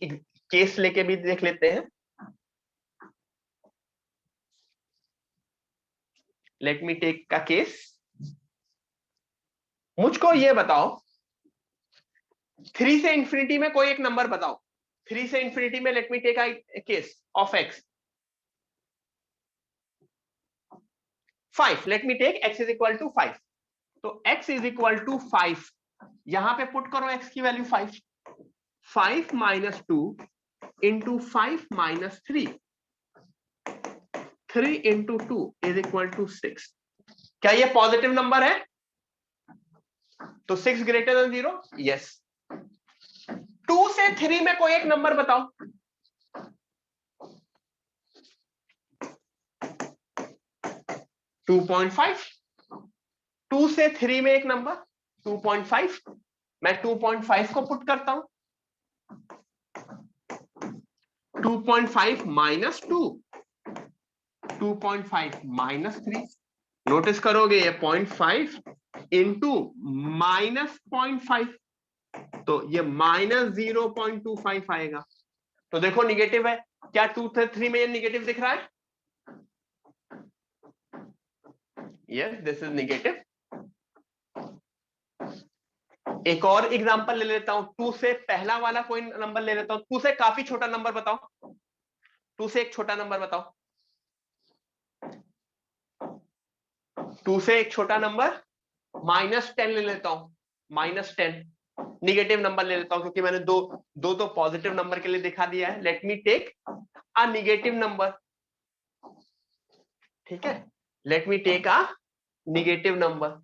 केस लेके भी देख लेते हैं। लेट मी टेक का केस। मुझको ये बताओ 3 से इंफिनिटी में कोई एक नंबर बताओ। 3 से इंफिनिटी में let me take a case of x 5। Let me take x is equal to 5। तो x इज इक्वल टू 5, यहां पे पुट करो x की value 5। 5 minus 2 into 5 minus 3, 3 into 2 is equal to 6। क्या ये पॉजिटिव नंबर है? तो 6 ग्रेटर देन 0, यस। 2 से 3 में कोई एक नंबर बताओ। 2.5। 2 से 3 में एक नंबर 2.5, मैं 2.5 को पुट करता हूं। 2.5 माइनस 2, 2.5 माइनस 3। नोटिस करोगे ये 0.5 इंटू माइनस 0.5, तो ये माइनस 0.25 आएगा। तो देखो निगेटिव है क्या? 2 से 3 में ये निगेटिव दिख रहा है? Yes, this is negative. एक और एग्जांपल ले लेता हूं। 2 से पहला वाला कोई नंबर ले लेता हूं। 2 से काफी छोटा नंबर बताओ। 2 से एक छोटा नंबर बताओ। 2 से एक छोटा नंबर -10 ले लेता हूं। -10 निगेटिव नंबर ले लेता हूं क्योंकि मैंने दो तो पॉजिटिव नंबर के लिए दिखा दिया है। Let me take a negative number. ठीक है, let me take a negative number.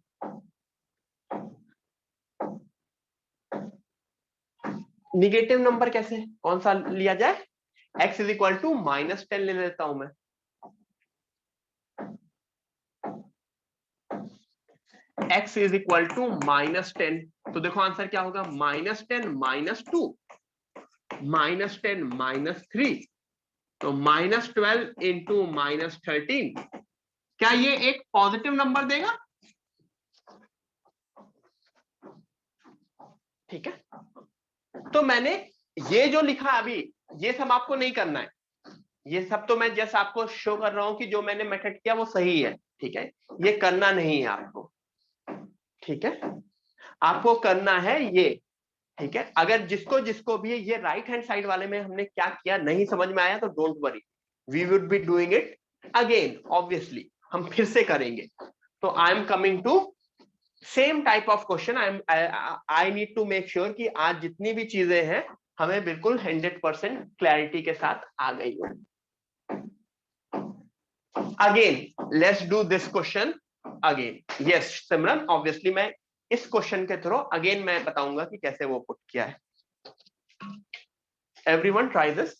Negative number कैसे, कौन सा लिया जाए? x इज इक्वल टू -10 ले लेता हूं मैं। x इज इक्वल टू -10, तो देखो आंसर क्या होगा, -10 -2 -10 -3, तो -12 इंटू -13। क्या ये एक पॉजिटिव नंबर देगा? ठीक है, तो मैंने ये जो लिखा अभी, ये सब आपको नहीं करना है, ये सब तो मैं जैसे आपको शो कर रहा हूं कि जो मैंने मेथड किया वो सही है। ठीक है, ये करना नहीं है आपको। ठीक है, आपको करना है ये। ठीक है, अगर जिसको जिसको भी ये राइट हैंड साइड वाले में हमने क्या किया नहीं समझ में आया तो don't worry, we would be doing it again, obviously हम फिर से करेंगे। तो I am coming to same type of question. I need to make sure कि आज जितनी भी चीजें हैं हमें बिल्कुल 100% क्लैरिटी के साथ आ गई है। Again let's do this question again. Yes Simran, obviously मैं इस क्वेश्चन के थ्रू अगेन मैं बताऊंगा कि कैसे वो पुट किया है। Everyone try this.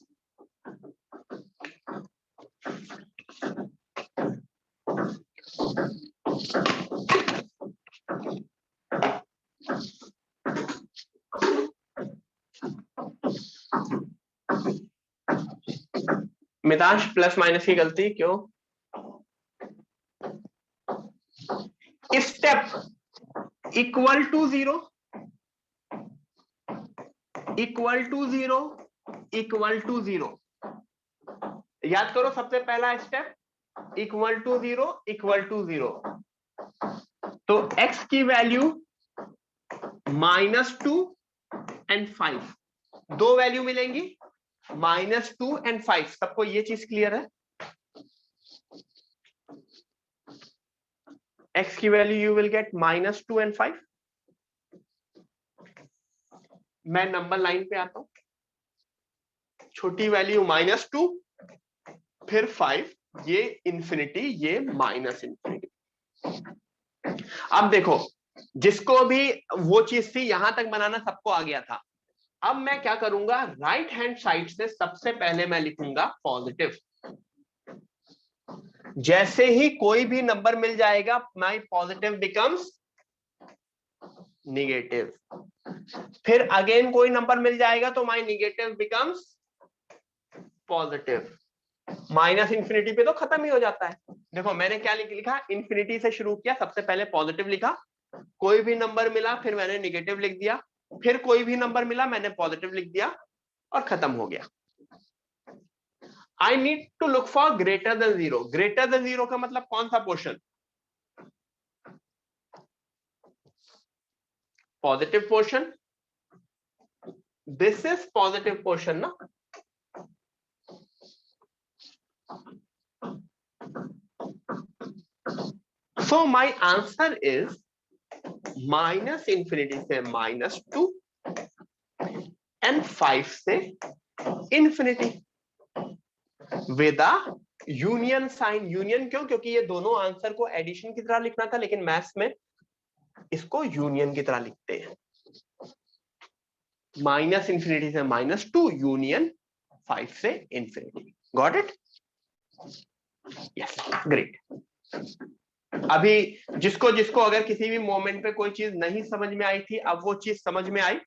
Mitansh plus minus की गलती क्यों? Step equal to 0, equal to 0, equal to 0। याद करो, सबसे पहला step equal to 0, equal to 0। तो x की वैल्यू -2 एंड 5, दो वैल्यू मिलेंगी, -2 एंड 5। सबको ये चीज क्लियर है? x की value you will gate -2 and 5। मैं नंबर लाइन पे आता हूं, छोटी वैल्यू -2 फिर 5, ये इंफिनिटी, ये -इंफिनिटी। अब देखो, जिसको भी वो चीज थी यहां तक बनाना सबको आ गया था। अब मैं क्या करूंगा, राइट हैंड साइड से सबसे पहले मैं लिखूंगा पॉजिटिव। जैसे ही कोई भी नंबर मिल जाएगा माय पॉजिटिव बिकम्स निगेटिव, फिर अगेन कोई नंबर मिल जाएगा तो my negative becomes positive. -Infinity पे तो खत्म ही हो जाता है। देखो मैंने क्या लिखा, इंफिनिटी से शुरू किया, सबसे पहले पॉजिटिव लिखा, कोई भी नंबर मिला फिर मैंने निगेटिव लिख दिया, फिर कोई भी नंबर मिला मैंने पॉजिटिव लिख दिया और खत्म हो गया। I need to look for greater than 0। Greater than 0 का मतलब कौन सा portion? Positive portion. This is positive portion ना। So my answer is -infinity से -2 एंड 5 से infinity with union sign. Union क्यों? क्योंकि ये दोनों आंसर को एडिशन की तरह लिखना था, लेकिन मैथ्स में इसको यूनियन की तरह लिखते हैं। -इंफिनिटी से -2 यूनियन 5 से infinity. Got it? Yes, great. अभी जिसको जिसको अगर किसी भी मोमेंट पे कोई चीज नहीं समझ में आई थी, अब वो चीज समझ में आई,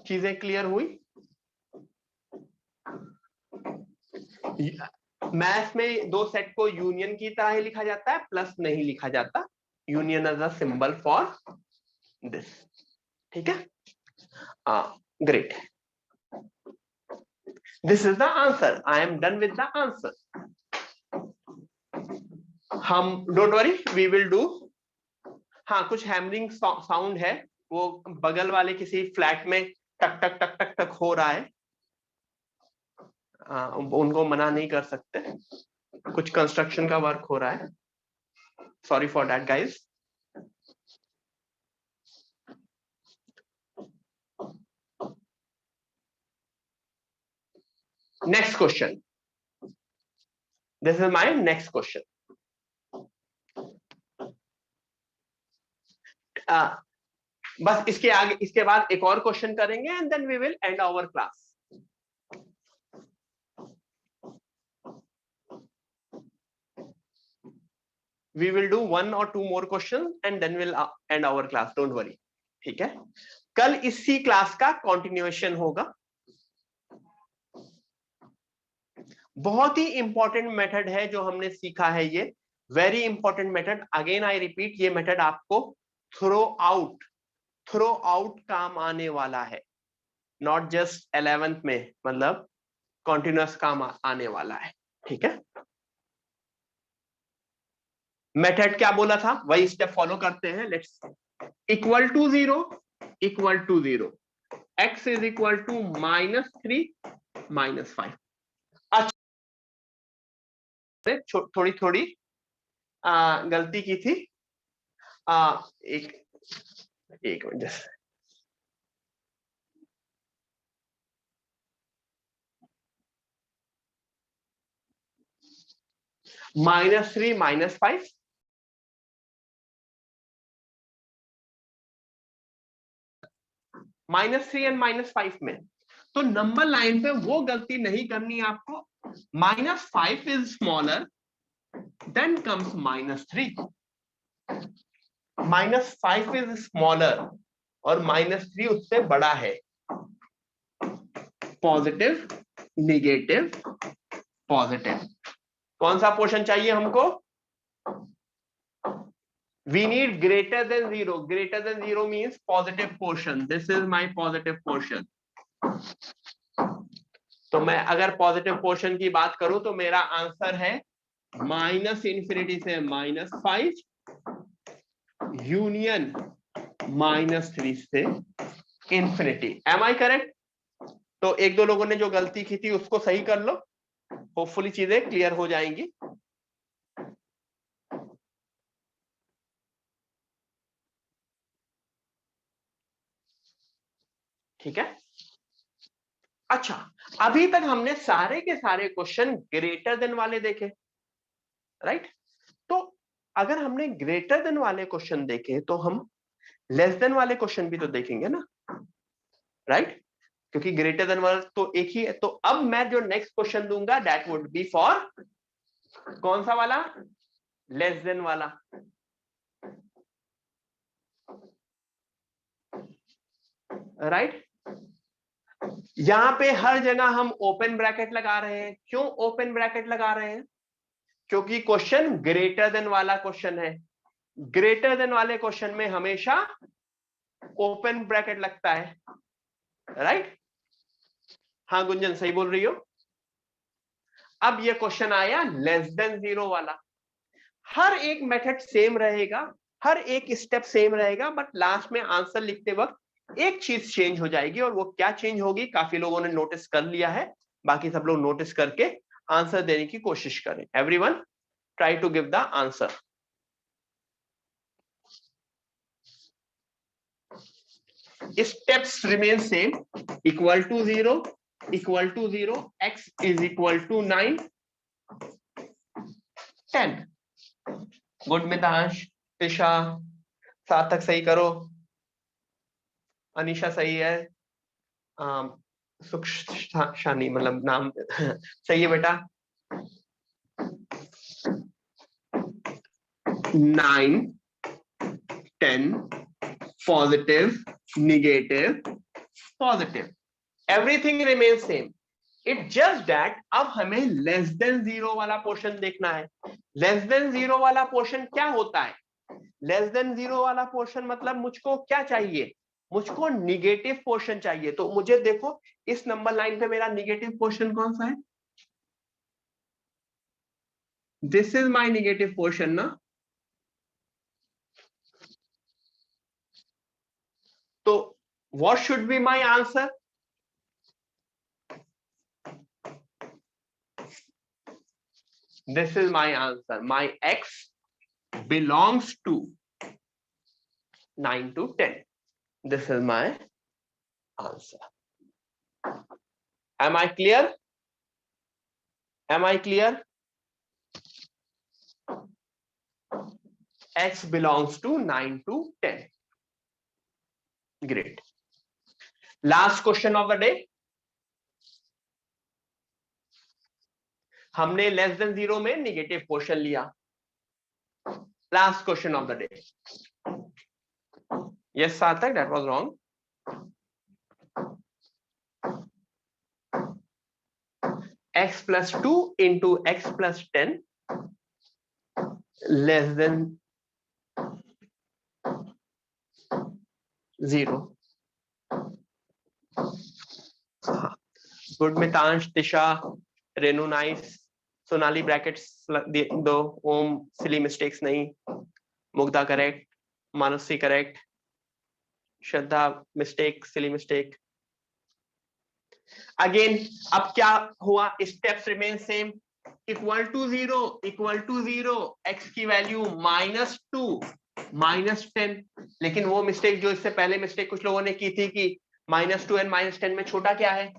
चीजें क्लियर हुई। मैथ्स में दो सेट को यूनियन की तरह ही लिखा जाता है, प्लस नहीं लिखा जाता। Union as a symbol for this. ठीक है, great. This is the answer. I am done with the answer. हम don't worry, we will do. हाँ, कुछ हैमरिंग साउंड है, वो बगल वाले किसी फ्लैट में टक टक टक टक टक हो रहा है। उनको मना नहीं कर सकते, कुछ कंस्ट्रक्शन का वर्क हो रहा है। Sorry for that guys. Next question, this is my next question. बस इसके आगे, इसके बाद एक और क्वेश्चन करेंगे and then we will end our class. We will do 1 or 2 more questions and then we'll end our class. Don't worry. ठीक है. कल इसी क्लास का कंटिन्यूएशन होगा. बहुत ही इंपॉर्टेंट मेथड है जो हमने सीखा है, ये very important method. Again I repeat, ये मेथड आपको थ्रू आउट काम आने वाला है, नॉट जस्ट 11th में, मतलब कॉन्टिन्यूअस काम आने वाला है. ठीक है. मेथड क्या बोला था, वही स्टेप फॉलो करते हैं. Let's equal to 0 x is equal to -3 -5. अच्छा, थोड़ी थोड़ी गलती की थी. एक मिनट जस्ट. -3 -5 -3 एंड -5 में, तो नंबर लाइन पे वो गलती नहीं करनी आपको. -5 is smaller than comes -3. -5 is smaller और -3 उससे बड़ा है. Positive, negative, positive. कौन सा पोर्शन चाहिए हमको? We need greater than 0. Greater than 0 means positive portion. This is my positive portion. तो मैं अगर पॉजिटिव पोर्शन की बात करूं तो मेरा आंसर है -∞ से -5 यूनियन -3 से इंफिनिटी. M I correct? तो एक दो लोगों ने जो गलती की थी उसको सही कर लो. होपफुली चीजें क्लियर हो जाएंगी. ठीक है. अच्छा, अभी तक हमने सारे के सारे क्वेश्चन ग्रेटर देन वाले देखे, राइट? तो अगर हमने ग्रेटर देन वाले क्वेश्चन देखे तो हम लेस देन वाले क्वेश्चन भी तो देखेंगे ना, राइट? क्योंकि ग्रेटर देन वाला तो एक ही है. तो अब मैं जो नेक्स्ट क्वेश्चन दूंगा दैट वुड बी फॉर कौन सा वाला? लेस देन वाला. राइट? यहां पे हर जगह हम ओपन ब्रैकेट लगा रहे हैं. क्यों ओपन ब्रैकेट लगा रहे हैं? क्योंकि क्वेश्चन ग्रेटर देन वाला क्वेश्चन है. ग्रेटर देन वाले क्वेश्चन में हमेशा ओपन ब्रैकेट लगता है, राइट? हाँ गुंजन, सही बोल रही हो. अब ये क्वेश्चन आया लेस देन 0 वाला. हर एक मेथड सेम रहेगा, हर एक स्टेप सेम रहेगा, बट लास्ट में आंसर लिखते वक्त एक चीज चेंज हो जाएगी. और वो क्या चेंज होगी, काफी लोगों ने नोटिस कर लिया है. बाकी सब लोग नोटिस करके आंसर देने की कोशिश करें. Everyone try to give the answer. Steps remain same. Equal to 0, x is equal to 9, 10. Good Mitansh, Isha, Sarthak सही करो, अनीशा सही है, सुख शानी मतलब नाम सही है बेटा. 9, 10, positive, negative, positive, everything remain same. It just that अब हमें लेस देन 0 वाला पोर्शन देखना है. लेस देन 0 वाला पोर्शन क्या होता है? लेस देन 0 वाला पोर्शन मतलब मुझको क्या चाहिए? मुझको निगेटिव पोर्शन चाहिए. तो मुझे देखो इस नंबर लाइन पे मेरा निगेटिव पोर्शन कौन सा है? This is my negative portion ना. तो what should be my answer? This is my answer. My x belongs to 9 to 10. This is my answer. Am I clear? Am I clear? X belongs to 9 to 10. Great. Last question of the day, हमने less than 0 में negative portion लिया। Last question of the day, yes Sarthak, that was wrong. x plus 2 into x plus 10 less than 0। Good Mitansh, Tisha, Renu nice, Sonali brackets दो, Om silly mistakes नहीं, Mugdha correct, Mansi correct, Shraddha mistake, silly mistake. Again अब क्या हुआ, steps remain same, equal to zero, x की value -2 -10। लेकिन वो mistake जो इससे पहले मिस्टेक कुछ लोगों ने की थी कि -2 एंड -10 में छोटा क्या है,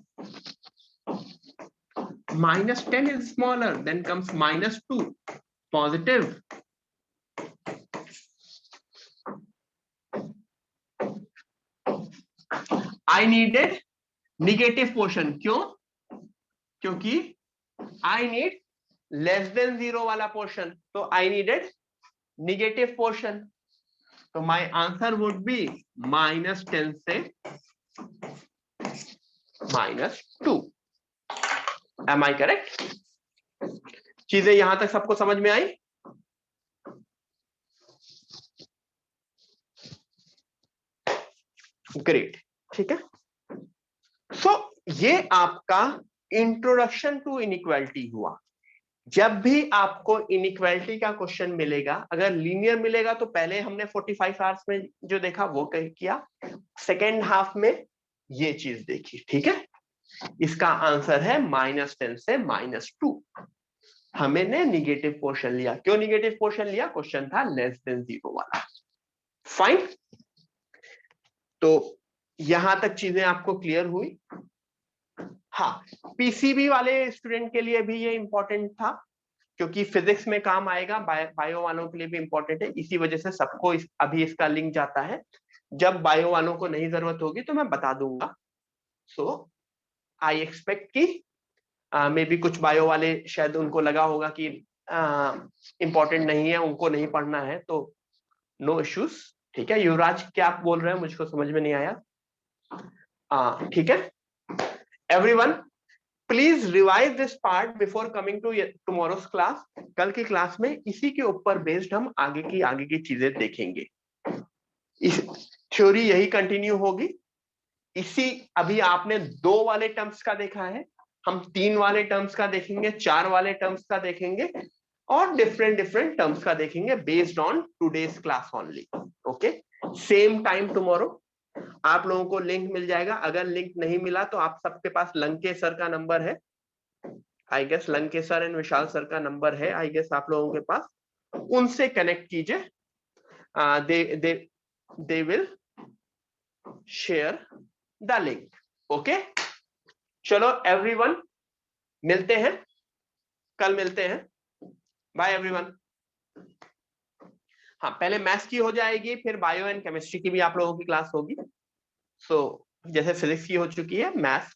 -10 is smaller, then comes -2 positive। I needed negative portion, क्यों, क्योंकि आई नीड लेस देन 0 वाला पोर्शन, तो आई नीडेड निगेटिव पोर्शन। तो माय आंसर वुड बी -10 से -2। Am I correct? चीजें यहां तक सबको समझ में आई? ग्रेट, ठीक है। सो ये आपका इंट्रोडक्शन टू इनइक्वालिटी हुआ। जब भी आपको इनइक्वालिटी का क्वेश्चन मिलेगा, अगर लीनियर मिलेगा तो पहले हमने 45 आवर्स में जो देखा वो किया, सेकेंड हाफ में ये चीज देखी, ठीक है। इसका आंसर है -10 से -2। हमने निगेटिव पोर्शन लिया। क्यों निगेटिव पोर्शन लिया? क्वेश्चन था लेस देन 0 वाला। फाइन, तो यहां तक चीजें आपको क्लियर हुई? हाँ, पीसीबी वाले स्टूडेंट के लिए भी ये इंपॉर्टेंट था, क्योंकि फिजिक्स में काम आएगा, बायो वालों के लिए भी इंपॉर्टेंट है, इसी वजह से सबको अभी इसका लिंक जाता है। जब बायो वालों को नहीं जरूरत होगी तो मैं बता दूंगा। सो आई एक्सपेक्ट कि मे बी कुछ बायो वाले शायद उनको लगा होगा कि इंपॉर्टेंट नहीं है, उनको नहीं पढ़ना है, तो नो इश्यूज, ठीक है। युवराज क्या आप बोल रहे हैं, मुझको समझ में नहीं आया। ठीक है, everyone please revise this part before coming to tomorrow's class. कल की क्लास में इसी के ऊपर बेस्ड हम आगे की चीजें देखेंगे। इस थ्योरी यही कंटिन्यू होगी। इसी अभी आपने 2 वाले टर्म्स का देखा है, हम 3 वाले टर्म्स का देखेंगे, 4 वाले टर्म्स का देखेंगे, और डिफरेंट टर्म्स का देखेंगे based on today's class only. Okay, same time tomorrow. आप लोगों को लिंक मिल जाएगा। अगर लिंक नहीं मिला तो आप सबके पास लंकेश सर का नंबर है, I guess Lankesh sir and Vishal sir का नंबर है, आई गेस आप लोगों के पास, उनसे कनेक्ट कीजिए। They will share the link. Okay, चलो एवरीवन, मिलते हैं, कल मिलते हैं। Bye everyone. हाँ, पहले मैथ्स की हो जाएगी, फिर बायो एंड केमिस्ट्री की भी आप लोगों की क्लास होगी। सो जैसे फिजिक्स की हो चुकी है, maths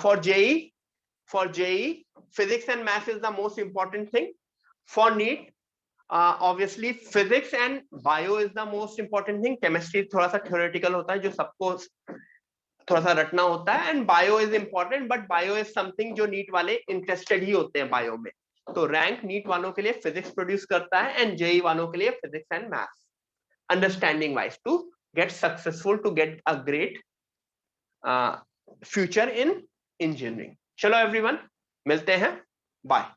for JEE physics and maths is the most important thing. For NEET obviously physics and bio is the most important thing. Chemistry थोड़ा सा थ्योरेटिकल होता है, जो सबको थोड़ा सा रटना होता है, and bio is important, but bio is something जो नीट वाले इंटरेस्टेड ही होते हैं बायो में। तो रैंक नीट वालों के लिए फिजिक्स प्रोड्यूस करता है, एंड जेई वालों के लिए physics and maths, understanding wise, to get successful, to get a great future in engineering. चलो एवरीवन, मिलते हैं, बाय।